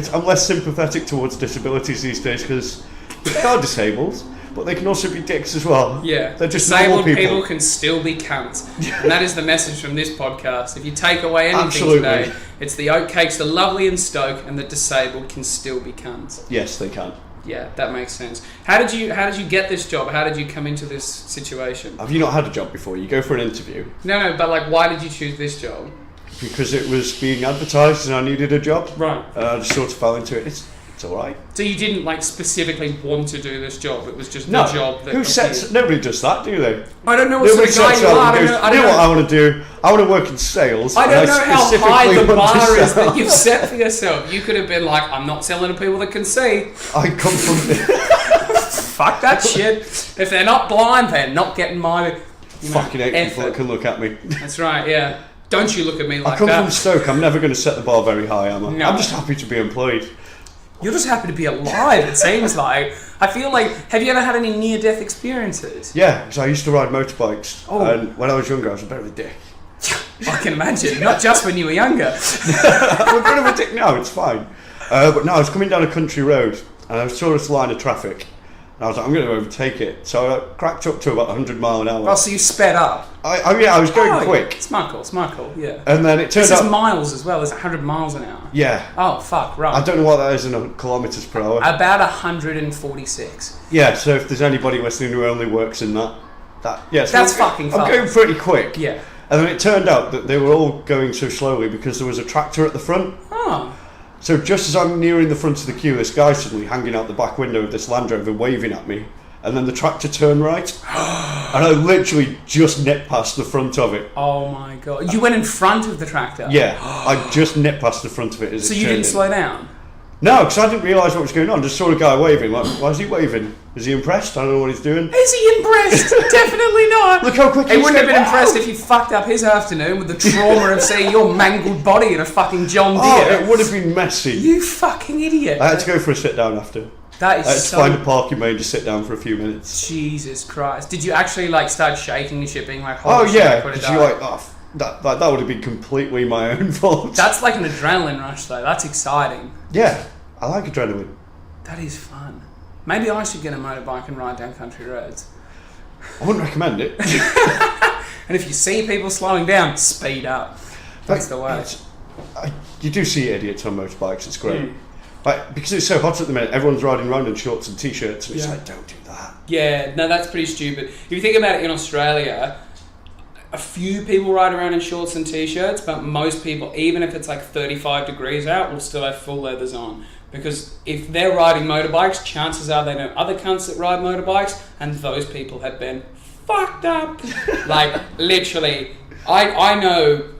learned, I'm less sympathetic towards disabilities these days because they are disabled, but they can also be dicks as well. Yeah, They're just normal disabled people. can still be cunts, and that is the message from this podcast. If you take away anything Absolutely. today, it's the oatcakes are lovely in Stoke, and the disabled can still be cunts. Yes, they can. Yeah, that makes sense. How did you get this job? How did you come into this situation? Have you not had a job before? You go for an interview. No, but like, why did you choose this job? Because it was being advertised and I needed a job. Right. I just sort of fell into it. It's alright. So you didn't like specifically want to do this job. It was just No. the job that. Who sets... appeared. Nobody does that, do they? I don't know what sort Nobody of guy sets you out are. and goes, I you don't know what I want to do? I want to work in sales. I don't know how specifically high the want to bar is sell. that you've set for yourself. You could have been like, I'm not selling to people that can see. I come from... Fuck that shit. If they're not blind, they're not getting my fucking hate people that effort. can look at me. That's right, yeah. Don't you look at me like I come that. from Stoke. I'm never going to set the bar very high, am I? No. I'm just happy to be employed. You're just happy to be alive, it seems like. I feel like, have you ever had any near-death experiences? Yeah, because I used to ride motorbikes. Oh. And when I was younger, I was a bit of a dick. I can imagine. Not just when you were younger. I'm a bit of a dick now, it's fine. But no, I was coming down a country road and I saw this line of traffic. And I was like, I'm going to overtake it. So I cracked up to about 100 mile an hour. Oh, so you sped up. I was going quick. Smart call, yeah. And then it turned This is out... miles as well, it's 100 miles an hour. Yeah. Oh, fuck, right. I don't know what that is in kilometres per hour. About 146. Yeah, so if there's anybody listening who only works in that yeah, so That's fucking I'm fast. going pretty quick. Yeah. And then it turned out that they were all going so slowly because there was a tractor at the front. Oh. So just as I'm nearing the front of the queue, this guy suddenly hanging out the back window of this Land Rover waving at me. And then the tractor turned right. And I literally just nipped past the front of it. Oh my god. You went in front of the tractor? Yeah, I just nipped past the front of it as So it you turned didn't in. slow down? No, because I didn't realise what was going on. Just saw a guy waving. Like, why is he waving? Is he impressed? I don't know what he's doing. Is he impressed? Definitely not. Look how quick He he's wouldn't have been going. impressed if you fucked up his afternoon with the trauma of seeing your mangled body in a fucking John Deere. Oh, it would have been messy. You fucking idiot. I had to go for a sit down after. That is I had to so... find a parking bay and just sit down for a few minutes. Jesus Christ. Did you actually like start shaking your shit, being like, Oh holy shit, yeah, I could've because you're died? like, that would have been completely my own fault. That's like an adrenaline rush though. That's exciting. Yeah, I like adrenaline. That is fun. Maybe I should get a motorbike and ride down country roads. I wouldn't recommend it. And if you see people slowing down, speed up. That's the way. You do see idiots on motorbikes. It's great. Mm. Like, because it's so hot at the minute, everyone's riding around in shorts and t-shirts, and it's Yeah. like, don't do that. Yeah, no, that's pretty stupid. If you think about it in Australia, a few people ride around in shorts and t-shirts, but most people, even if it's like 35 degrees out, will still have full leathers on. Because if they're riding motorbikes, chances are they know other cunts that ride motorbikes, and those people have been fucked up. Like, literally, I know,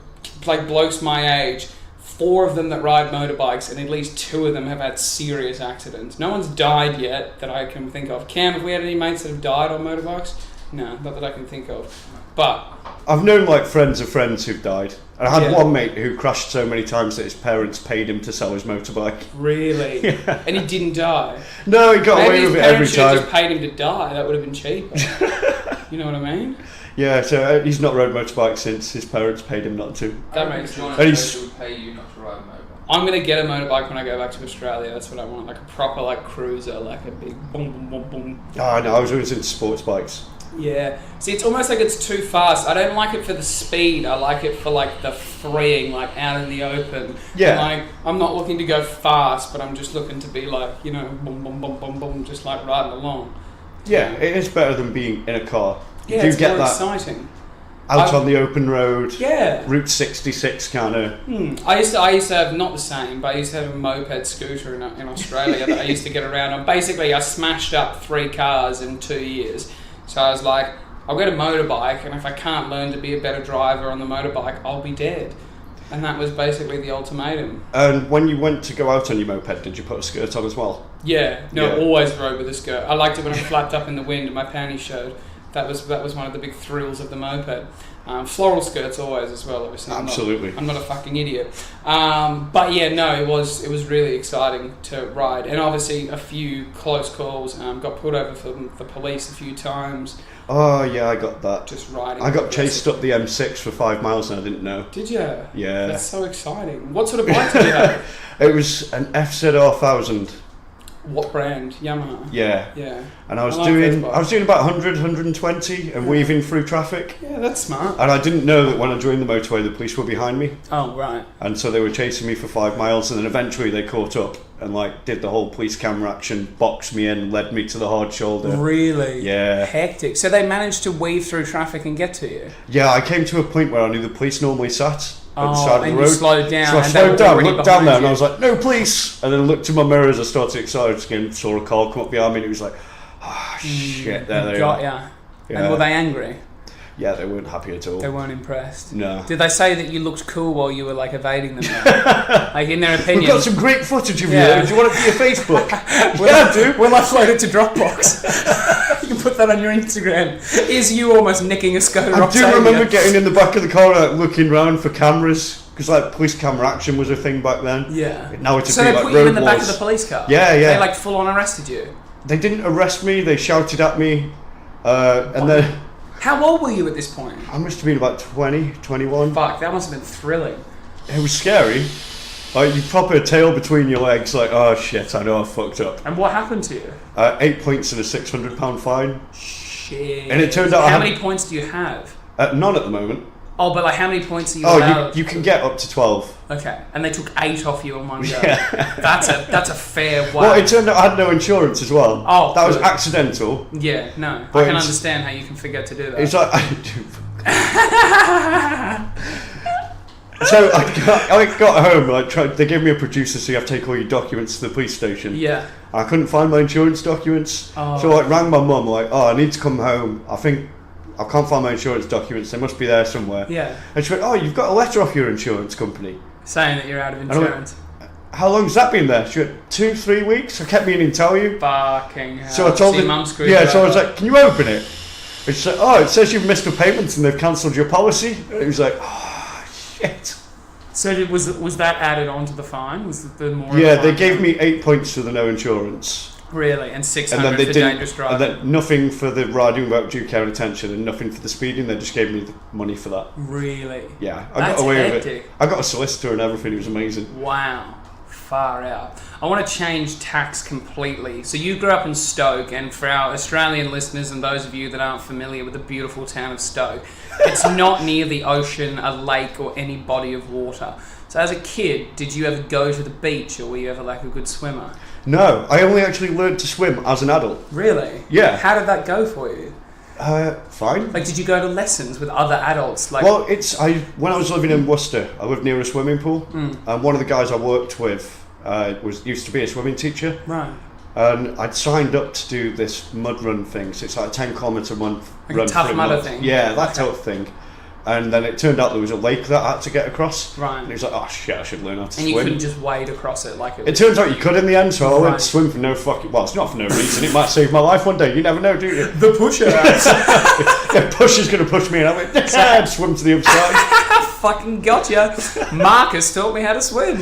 like, blokes my age, 4 of them that ride motorbikes, and at least 2 of them have had serious accidents. No one's died yet that I can think of. Cam, have we had any mates that have died on motorbikes? No, not that I can think of. But I've known like friends of friends who've died. And I had Yeah. one mate who crashed so many times that his parents paid him to sell his motorbike. really, Yeah. and he didn't die. No, he got Maybe away his with it every parents should have time. just paid him to die. That would have been cheaper. You know what I mean? Yeah, so he's not rode motorbike since his parents paid him not to. That makes sense. And he's- would pay you not to ride a motorbike. I'm gonna get a motorbike when I go back to Australia. That's what I want, like a proper like cruiser, like a big boom boom boom boom. Oh no, I was always into sports bikes. Yeah. See, it's almost like it's too fast. I don't like it for the speed. I like it for like the freeing, like out in the open. Yeah. Like I'm not looking to go fast, but I'm just looking to be like, you know, boom boom boom boom boom, just like riding along. Yeah, it is better than being in a car. Yeah, you do it's get more that exciting. out on the open road, Yeah. Route 66 kind of. I used to have, not the same, but I used to have a moped scooter in Australia that I used to get around on. Basically, I smashed up 3 cars in 2 years. So I was like, I'll get a motorbike, and if I can't learn to be a better driver on the motorbike, I'll be dead. And that was basically the ultimatum. And when you went to go out on your moped, did you put a skirt on as well? Yeah, no, Yeah. always rode with a skirt. I liked it when it flapped up in the wind and my panties showed. That was one of the big thrills of the moped. Floral skirts always as well, obviously. Absolutely. I'm not a fucking idiot. But yeah, no, it was really exciting to ride. And obviously a few close calls. Got pulled over from the police a few times. Oh yeah, I got that. Just riding. I got chased up the M6 for 5 miles and I didn't know. Did you? Yeah. That's so exciting. What sort of bike did you have? It was an FZR1000. What brand? Yamaha? Yeah. Yeah. And I was like doing those bikes. about 100, 120 and weaving through traffic. Yeah, that's smart. And I didn't know that when I joined the motorway, the police were behind me. Oh, right. And so they were chasing me for 5 miles, and then eventually they caught up and like did the whole police camera action, boxed me in, led me to the hard shoulder. Really? Yeah. Hectic. So they managed to weave through traffic and get to you? Yeah, I came to a point where I knew the police normally sat at the side of the and road. you slowed down. So I and they slowed were down, already looked down behind there, and you. I was like, "No, police!" And then looked in my mirror as I started excited again, saw a car come up behind me, and it was like, "Ah, shit!" There they Got are. ya. Yeah. And were they angry? Yeah, they weren't happy at all. They weren't impressed. No. Did they say that you looked cool while you were like evading them? Though? Like in their opinion. We've got some great footage of Yeah. you. Do you want it for your Facebook? Yeah, I do. We'll upload it to Dropbox. You can put that on your Instagram. Is you almost nicking a Skoda I Octavia? do remember getting in the back of the car, like, looking round for cameras, because like police camera action was a thing back then. Yeah. Now it's So a they bit like put you road in the back of walls. the police car? Yeah, yeah. They like full on arrested you? They didn't arrest me. They shouted at me, and then How old were you at this point? I must have been about 20, 21. Fuck, that must have been thrilling. It was scary. Like you pop a tail between your legs, like, oh shit, I know I fucked up. And what happened to you? 8 points and a £600 fine. Shit. And it turned out How many points do you have? None at the moment. Oh, but like how many points are you allowed? You can get up to 12. Okay, and they took 8 off you in one go. Yeah. That's a fair whack. Well, it turned out I had no insurance as well. Oh, that was good. accidental. Yeah, no, But I can it's- understand how you can forget to do that. It's like so I got home. Like they gave me a producer, so you have to take all your documents to the police station. Yeah. I couldn't find my insurance documents, Oh. so I rang my mum. Like, oh, I need to come home. I think I can't find my insurance documents. They must be there somewhere. Yeah. And she went, oh, you've got a letter off your insurance company. Saying that you're out of I went, insurance. How long's that been there? She went, 2-3 weeks. I kept meaning to tell you. Fucking hell. So I told your her, mum screwed yeah. you So I was over. like, can you open it? And she said, oh, it says you've missed a payment and they've cancelled your policy. And it was like, oh shit. So was that added on to the fine? Was the more? Yeah, of the they fine? gave me 8 points for the no insurance. Really, and And 600 then they for didn't, dangerous and driving. then nothing for the riding without due care and attention, and nothing for the speeding. They just gave me the money for that. Really? Yeah, I That's got away with hectic. it. I got a solicitor and everything. It was amazing. Wow. Far out. I want to change tax completely. So you grew up in Stoke, and for our Australian listeners and those of you that aren't familiar with the beautiful town of Stoke, it's not near the ocean, a lake, or any body of water. So as a kid, did you ever go to the beach, or were you ever like a good swimmer? No, I only actually learned to swim as an adult. Really? Yeah. How did that go for you? Fine. Like, did you go to lessons with other adults? Like, Well, when I was living in Worcester, I lived near a swimming pool, and one of the guys I worked with used to be a swimming teacher. right. And I'd signed up to do this mud run thing, so it's like a 10-kilometre month Like a run Tough through Mudder mud. thing? Yeah, that Okay. type of thing. And then it turned out there was a lake that I had to get across. Right. And it was like, oh shit, I should learn how to And you swim. couldn't just wade across it like it It turns out you could in the end, so I went Right. to swim for no fucking... Well, it's not for no reason. It might save my life one day. You never know, do you? The pusher. Yeah, push is going to push me, and I went, and swim to the other side. Fucking gotcha. Marcus taught me how to swim.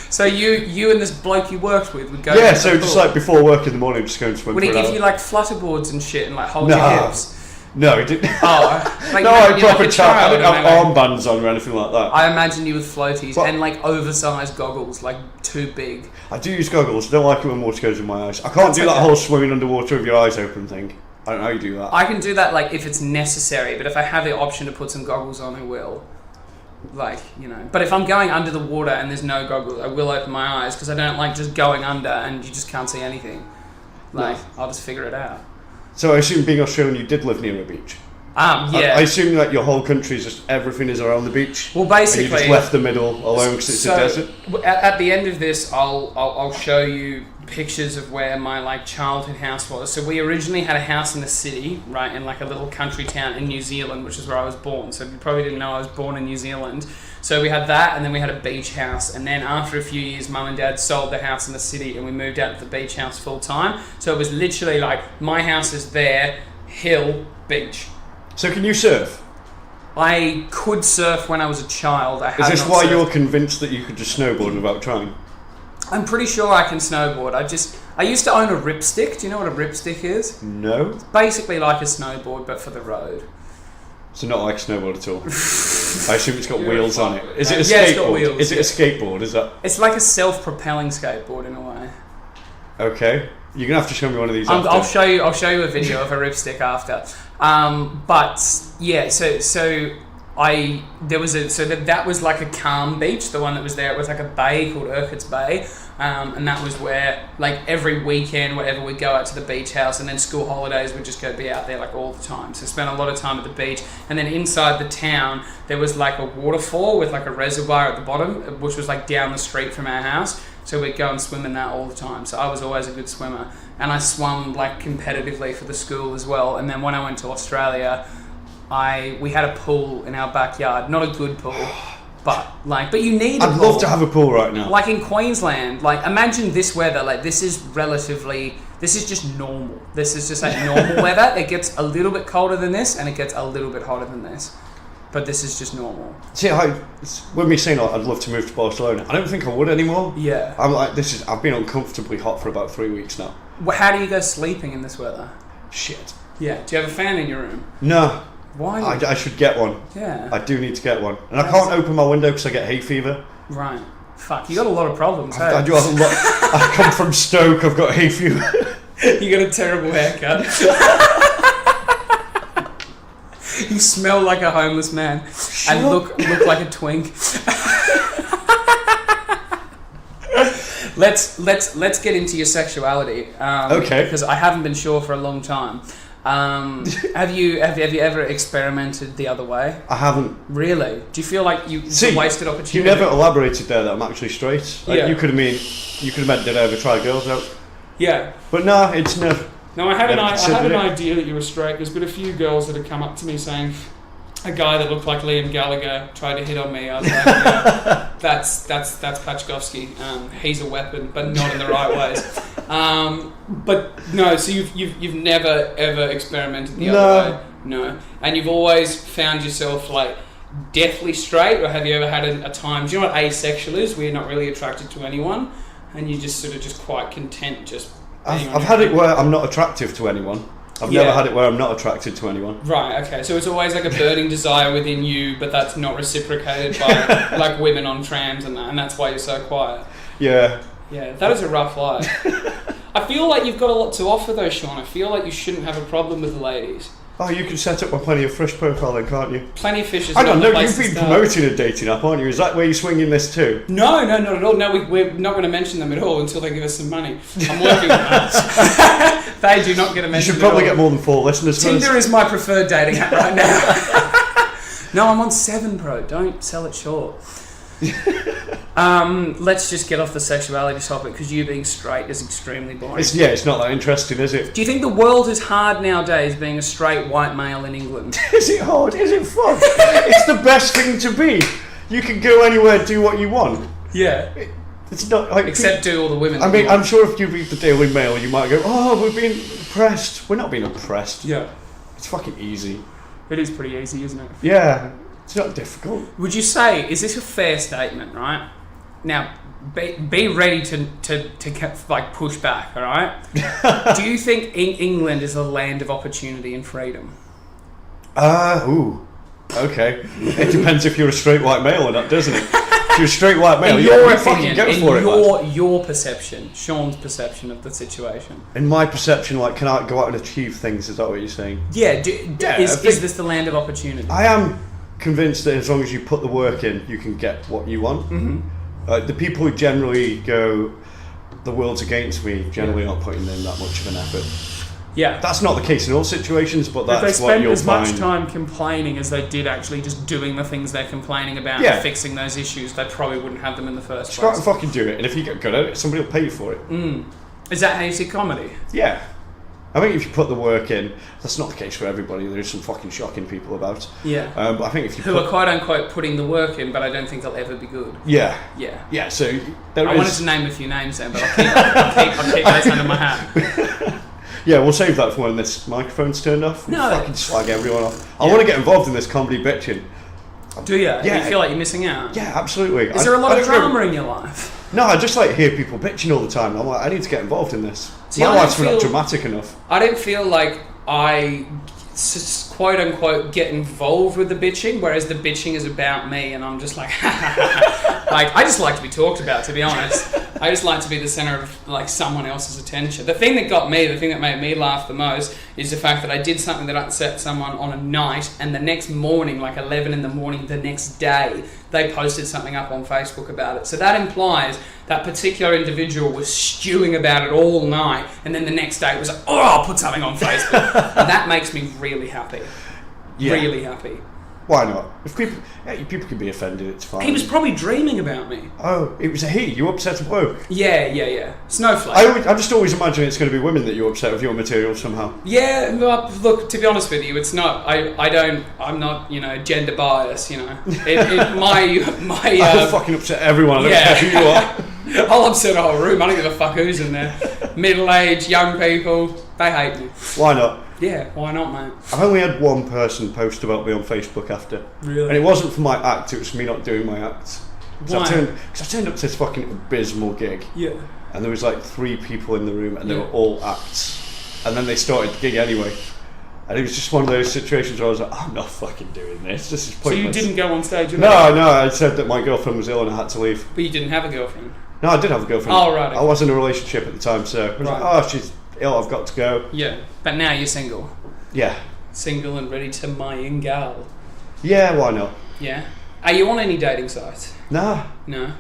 So you and this bloke you worked with would go. Yeah, to the so just pool. like before work in the morning, just go and swim Would for he an give hour. you like flutterboards and shit and like hold No. your hips? No, he didn't. Oh, like No, you know, I when you're proper like a chat. I child didn't and have they, like- armbands on or anything like that. I imagine you with floaties What? and like oversized goggles, like too big. I do use goggles. I don't like it when water goes in my eyes. I can't That's do that okay. whole swimming underwater with your eyes open thing. I don't know how you do that. I can do that like if it's necessary, but if I have the option to put some goggles on, I will. Like, you know. But if I'm going under the water and there's no goggles, I will open my eyes because I don't like just going under and you just can't see anything. Like, No. I'll just figure it out. So I assume being Australian, you did live near a beach. Yeah. I assume that your whole country is just everything is around the beach. Well, basically, and you just left the middle alone because it's a desert. At the end of this, I'll show you pictures of where my like childhood house was. So we originally had a house in the city, right, in like a little country town in New Zealand, which is where I was born. So you probably didn't know I was born in New Zealand. So we had that, and then we had a beach house, and then after a few years, Mum and Dad sold the house in the city, and we moved out to the beach house full time. So it was literally like my house is there, hill, beach. So can you surf? I could surf when I was a child. Is this why you're convinced that you could just snowboard without trying? I'm pretty sure I can snowboard. I used to own a ripstick. Do you know what a ripstick is? No. It's basically like a snowboard, but for the road. So not like a snowboard at all. I assume it's got wheels on it. Is it a Yeah, skateboard? it's got wheels, Is it a skateboard? Is that? It's like a self-propelling skateboard in a way. Okay. You're gonna have to show me one of these. After. I'll show you a video of a ripstick after. But yeah, that was like a calm beach. The one that was there, it was like a bay called Urquhart's Bay, and that was where like every weekend, whatever, we'd go out to the beach house, and then school holidays we'd just go be out there like all the time. So spent a lot of time at the beach, and then inside the town there was like a waterfall with like a reservoir at the bottom, which was like down the street from our house. So we'd go and swim in that all the time. So I was always a good swimmer, and I swum like competitively for the school as well. And then when I went to Australia, we had a pool in our backyard. Not a good pool, but you need a pool. I'd love to have a pool right now. Like in Queensland, like imagine this weather. Like this is just normal. This is just like normal weather. It gets a little bit colder than this, and it gets a little bit hotter than this. But this is just normal. See, with me saying I'd love to move to Barcelona, I don't think I would anymore. Yeah. I'm like, I've been uncomfortably hot for about 3 weeks now. Well, how do you go sleeping in this weather? Shit. Yeah. Do you have a fan in your room? No. Why? I should get one. Yeah. I do need to get one. And I can't open my window because I get hay fever. Right. Fuck, you got a lot of problems, hey? I do have a lot. I come from Stoke, I've got hay fever. You got a terrible haircut. You smell like a homeless man and look like a twink. Let's get into your sexuality. Okay. Because I haven't been sure for a long time. Have you ever experimented the other way? I haven't. Really? Do you feel like it's a wasted opportunity? You never elaborated there that I'm actually straight. Like, Yeah. You could have meant did I ever try girls out? Yeah. But no, it's never. No, I had an considered it. idea that you were straight. There's been a few girls that have come up to me saying a guy that looked like Liam Gallagher tried to hit on me. I was like, yeah, that's Paczkowski. He's a weapon, but not in the right ways. But no, so you've never ever experimented the other way. No, and you've always found yourself like deathly straight, or have you ever had a time? Do you know what asexual is? Where you're not really attracted to anyone, and you just sort of just quite content just. I've had it where I'm not attractive to anyone. I've never had it where I'm not attracted to anyone. Right, okay. So it's always like a burning desire within you, but that's not reciprocated by like women on trams and that, and that's why you're so quiet. Yeah. Yeah, that is a rough life. I feel like you've got a lot to offer though, Shaun. I feel like you shouldn't have a problem with the ladies. Oh, you can set up a Plenty of Fish profile then, can't you? Plenty of Fish is I don't know, place you've been to start. promoting a dating app, aren't you? Is that where you're swinging this too? No, not at all. No, we're not going to mention them at all until they give us some money. I'm working on that. They do not get a mention. You should probably get more than 4 listeners Tinder first. is my preferred dating app right now. No, I'm on 7 Pro. Don't sell it short. Let's just get off the sexuality topic because you being straight is extremely boring. It's not that interesting, is it? Do you think the world is hard nowadays being a straight white male in England? Is it hard? Is it fun? It's the best thing to be. You can go anywhere, do what you want. Yeah. It's not like Except do all the women. I mean, I'm sure if you read the Daily Mail, you might go, "Oh, we're being oppressed." We're not being oppressed. Yeah. It's fucking easy. It is pretty easy, isn't it? Yeah. It's not difficult. Would you say, is this a fair statement, right? Now, be ready to like push back, all right? Do you think England is a land of opportunity and freedom? Okay. It depends if you're a straight white male or not, doesn't it? If you're a straight white male, in you your fucking opinion, go in for it. Lad. Your perception, Shaun's perception of the situation. In my perception, like, can I go out and achieve things? Is that what you're saying? Yeah. Is think- this the land of opportunity? I am convinced that as long as you put the work in, you can get what you want. Mm-hmm. The people who generally go, the world's against me, generally not putting in that much of an effort. Yeah. That's not the case in all situations, but If they that's what spend you'll as find. much time complaining as they did actually just doing the things they're complaining about Yeah. and fixing those issues, they probably wouldn't have them in the first Just go out place. and fucking do it, and if you get good at it, somebody will pay you for it. Is that how you see comedy? Yeah. I think if you put the work in, that's not the case for everybody. There's some fucking shocking people about. Yeah. But I think if you Who are quote unquote putting the work in, but I don't think they'll ever be good. Yeah. Yeah. Yeah, so there I is... wanted to name a few names then, but I'll keep those under my hat. Yeah, we'll save that for when this microphone's turned off. We'll No. fucking slag everyone off. I want to get involved in this comedy bitching. Do you? Yeah. Do you feel like you're missing out? Yeah, absolutely. Is there a lot I of don't know- drama in your life? No, I just like hear people bitching all the time. I'm like, I need to get involved in this. See, My I life's don't not feel- dramatic enough. I don't feel like I quote unquote get involved with the bitching, whereas the bitching is about me, and I'm just like, like I just like to be talked about. To be honest, I just like to be the center of like someone else's attention. The thing that got me, the thing that made me laugh the most, is the fact that I did something that upset someone on a night, and the next morning, like 11 in the morning, the next day, they posted something up on Facebook about it. So that implies that particular individual was stewing about it all night, and then the next day it was like, oh, I'll put something on Facebook. And that makes me really happy. Yeah. Really happy. Why not? If people can be offended, it's fine. He was probably dreaming about me. Oh, it was a he. You upset a bloke. Yeah. Snowflake. I just always imagine it's going to be women that you upset with your material somehow. Yeah, well, look, to be honest with you, it's not. I'm not, gender biased. I'll fucking upset everyone. I don't yeah. care who you are. I'll upset a whole room. I don't give a fuck who's in there. Middle-aged, young people, they hate me. Why not? Yeah, why not, mate? I've only had one person post about me on Facebook after. Really? And it wasn't for my act, it was me not doing my act. So Why? I turned up to this fucking abysmal gig. Yeah. And there was like 3 people in the room, and they Yeah. were all acts. And then they started the gig anyway. And it was just one of those situations where I was like, I'm not fucking doing this. This is So pointless. you didn't go on stage? No, I said that my girlfriend was ill and I had to leave. But you didn't have a girlfriend? No, I did have a girlfriend. Oh, right, okay. I was in a relationship at the time, so I was Right. like, oh, she's ill, I've got to go. Yeah. But now you're single. Yeah. Single and ready to mingle. Yeah, why not? Yeah. Are you on any dating sites? No, No.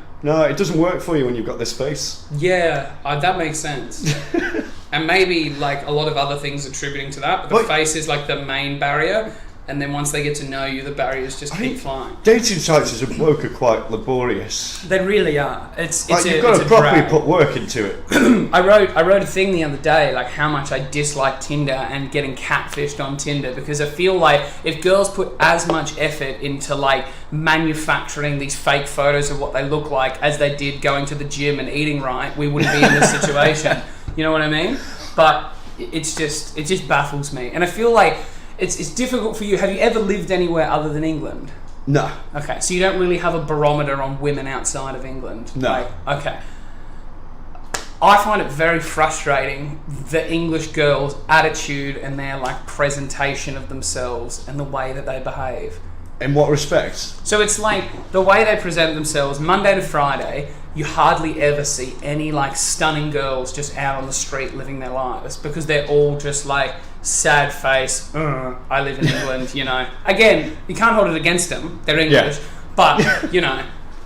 it doesn't work for you when you've got this face. Yeah, that makes sense. And maybe like a lot of other things attributing to that, but the What? face is like the main barrier, and then once they get to know you, the barriers just keep flying. Dating sites as a bloke are quite laborious. They really are. It's You've got to properly put work into it. I wrote a thing the other day, like how much I dislike Tinder and getting catfished on Tinder, because I feel like if girls put as much effort into like manufacturing these fake photos of what they look like as they did going to the gym and eating right, we wouldn't be in this situation. You know what I mean? But it just baffles me, and I feel like it's difficult for you. Have you ever lived anywhere other than England? No. Okay, so you don't really have a barometer on women outside of England? No. Like, okay. I find it very frustrating, the English girls' attitude and their like presentation of themselves and the way that they behave. In what respects? So it's like the way they present themselves Monday to Friday, you hardly ever see any like stunning girls just out on the street living their lives, because they're all just like sad face, I live in England, Again, you can't hold it against them, they're English, but,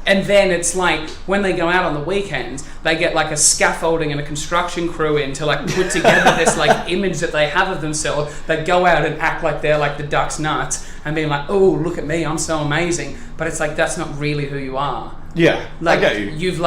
and then it's like when they go out on the weekends, they get like a scaffolding and a construction crew in to like put together this like image that they have of themselves. They go out and act like they're like the duck's nuts and being like, oh, look at me, I'm so amazing. But it's like, that's not really who you are. Yeah, Like, I get you. You've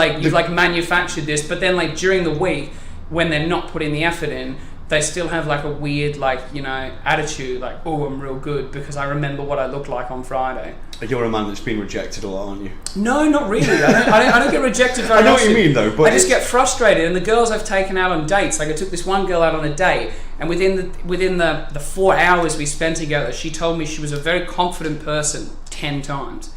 manufactured this, but then like during the week when they're not putting the effort in, they still have like a weird attitude, like, oh, I'm real good because I remember what I looked like on Friday. You're a man that's been rejected a lot, aren't you? No, not really. I don't get rejected very I know what often. you mean, though, but I just get frustrated, and the girls I've taken out on dates, like I took this one girl out on a date, and within the 4 hours we spent together, she told me she was a very confident person 10 times.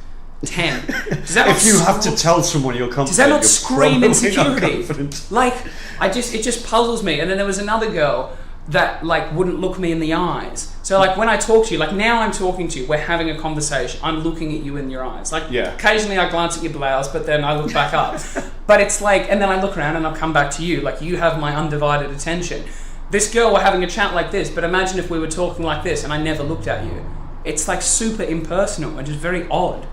10. Does that if you have to tell someone you're confident, does that not you're scream probably insecurity? not confident. Like, it just puzzles me. And then there was another girl that like wouldn't look me in the eyes. So like when I talk to you, like now I'm talking to you, we're having a conversation, I'm looking at you in your eyes. Like occasionally I glance at your blouse, but then I look back up. But it's like, and then I look around and I'll come back to you. Like you have my undivided attention. This girl, we're having a chat like this, but imagine if we were talking like this and I never looked at you. It's like super impersonal and just very odd.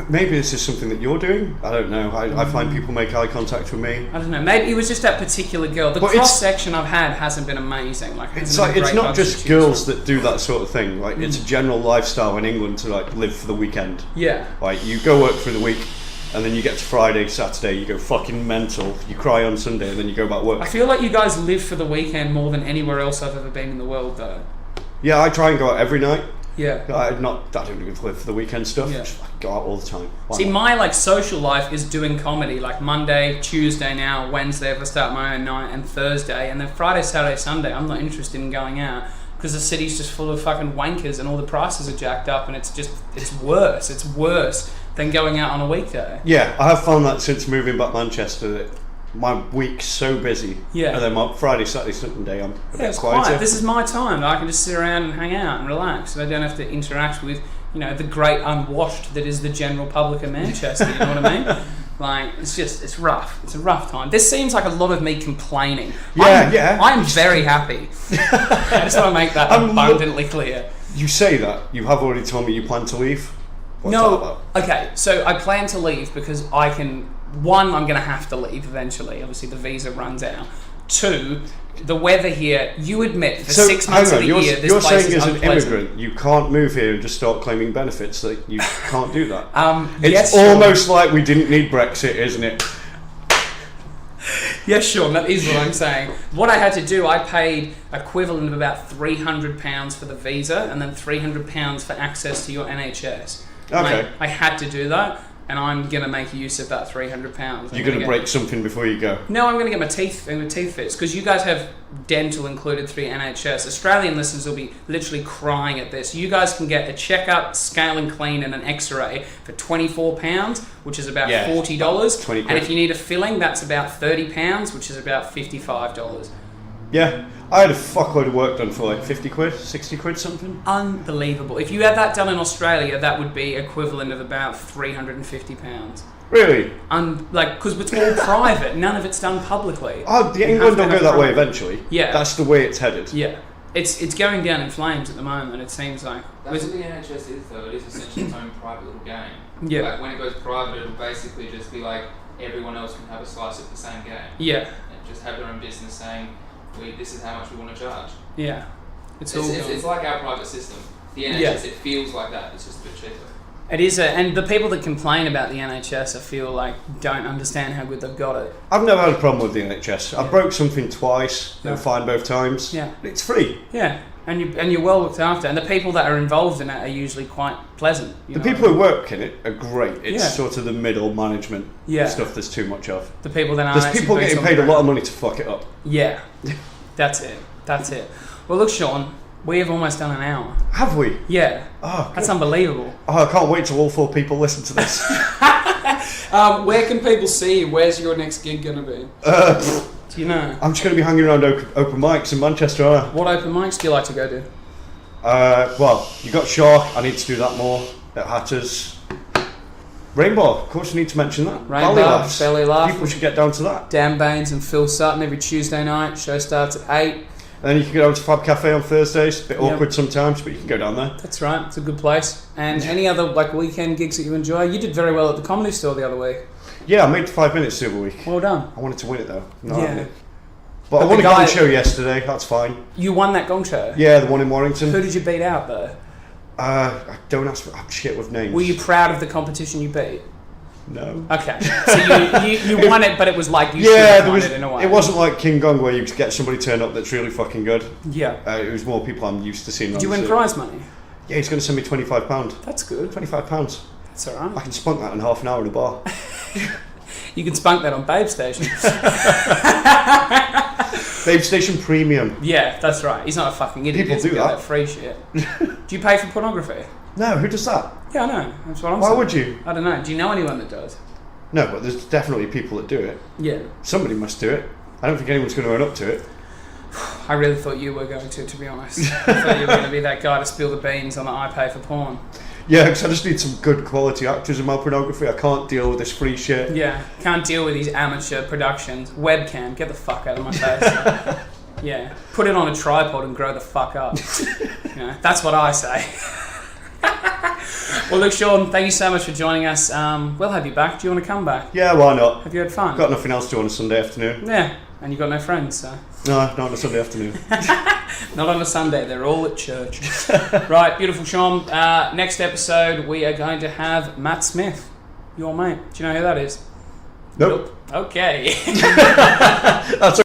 maybe this is something that you're doing. I don't know. I find people make eye contact with me. I don't know. Maybe it was just that particular girl. The cross section I've had hasn't been amazing. Like it's not just girls that do that sort of thing. Like it's a general lifestyle in England to like live for the weekend. Yeah. Like you go work through the week, and then you get to Friday, Saturday, you go fucking mental. You cry on Sunday, and then you go back to work. I feel like you guys live for the weekend more than anywhere else I've ever been in the world, though. Yeah, I try and go out every night. Yeah. I don't live for the weekend stuff. Yeah. Just go out all the time. See, my like social life is doing comedy, like Monday, Tuesday now, Wednesday if I start my own night, and Thursday, and then Friday, Saturday, Sunday. I'm not interested in going out because the city's just full of fucking wankers and all the prices are jacked up, and it's worse. It's worse than going out on a weekday. Yeah, I have found that since moving back to Manchester that my week's so busy. Yeah. And then my Friday, Saturday, Sunday, I'm a bit it's quieter. quiet. This is my time. I can just sit around and hang out and relax, and I don't have to interact with, the great unwashed that is the general public of Manchester. You know what I mean? Like, it's rough. It's a rough time. This seems like a lot of me complaining. I'm very happy. I just want to make that abundantly clear. You say that. You have already told me you plan to leave. What's that about? Okay, so I plan to leave because I'm going to have to leave eventually. Obviously, the visa runs out. 2, the weather here, you admit, for 6 months of the year, this you're place saying is as an unpleasant. immigrant, you can't move here and just start claiming benefits. Like, you can't do that. Yes, it's almost like we didn't need Brexit, isn't it? Yes, Shaun, that is what I'm saying. What I had to do, I paid equivalent of about £300 for the visa and then £300 for access to your NHS. Okay. I had to do that, and I'm going to make use of that £300. You're going to break something before you go? No, I'm going to get my teeth fixed, because you guys have dental included through NHS. Australian listeners will be literally crying at this. You guys can get a checkup, scale and clean, and an x-ray for £24, which is about $40. 20 quid. And if you need a filling, that's about £30, which is about $55. Yeah. I had a fuckload of work done for like 50 quid, 60 quid something. Unbelievable. If you had that done in Australia, that would be equivalent of about £350. Really? Because it's all private. None of it's done publicly. Oh, the England will go that way eventually. Yeah. That's the way it's headed. Yeah. It's going down in flames at the moment, it seems like. That's what the NHS is, though. It is essentially its own private little game. Yeah. Like, when it goes private, it'll basically just be like, everyone else can have a slice of the same game. Yeah. And just have their own business saying, this is how much we want to charge. Yeah. It's like our private system. The NHS, it feels like that. It's just a bit cheaper. It is, and the people that complain about the NHS, I feel like, don't understand how good they've got it. I've never had a problem with the NHS. I broke something twice. They were fine both times. Yeah. It's free. Yeah. And you're well looked after, and the people that are involved in it are usually quite pleasant. The people who work in it are great. It's Yeah. sort of the middle management Yeah. stuff there's too much of. The people that aren't There's people actually getting paid a lot of money to fuck it up. Yeah. That's it. Well, look, Shaun, we have almost done an hour. Have we? Yeah. Oh, That's unbelievable. Oh, I can't wait till all 4 people listen to this. Where can people see you? Where's your next gig going to be? Do you know? I'm just going to be hanging around open mics in Manchester, aren't I? What open mics do you like to go to? Well, you got Shark. I need to do that more. At Hatters. Rainbow, of course, you need to mention that. Rainbow, Belly Laugh. People should get down to that. Dan Baines and Phil Sutton every Tuesday night. Show starts at 8. And then you can go down to Fab Cafe on Thursdays. A bit awkward sometimes, but you can go down there. That's right. It's a good place. And any other weekend gigs that you enjoy? You did very well at the Comedy Store the other week. Yeah, I made 5 minutes the other week. Well done. I wanted to win it though. Yeah. But I won a gong show yesterday. That's fine. You won that gong show? Yeah, the one in Warrington. Who did you beat out though? Don't ask me. I'm shit with names. Were you proud of the competition you beat? No. Okay. So you won it, but it was like you should have won it in a way. It wasn't like King Gong where you get somebody turned up that's really fucking good. Yeah. It was more people I'm used to seeing. Did you win prize money? Yeah, he's going to send me £25. That's good. £25. That's alright. I can spunk that in half an hour in a bar. You can spunk that on Babe Station. Babe Station Premium. Yeah, that's right. He's not a fucking idiot. People do that. Free shit. Do you pay for pornography? No, who does that? Yeah, I know. That's what I'm Why saying. would you? I don't know. Do you know anyone that does? No, but there's definitely people that do it. Yeah. Somebody must do it. I don't think anyone's going to own up to it. I really thought you were going to be honest. I thought you were going to be that guy to spill the beans on the I pay for porn. Yeah, because I just need some good quality actors in my pornography. I can't deal with this free shit. Yeah, can't deal with these amateur productions. Webcam, get the fuck out of my face. Yeah, put it on a tripod and grow the fuck up. You know, that's what I say. Well, look, Shaun, thank you so much for joining us. We'll have you back. Do you want to come back? Yeah, why not? Have you had fun? Got nothing else to do on a Sunday afternoon. Yeah, and you've got no friends, so. No, not on a Sunday afternoon. Not on a Sunday, they're all at church. Right, beautiful Shaun. Next episode, we are going to have Matt Smith, your mate. Do you know who that is? Nope. Okay. That's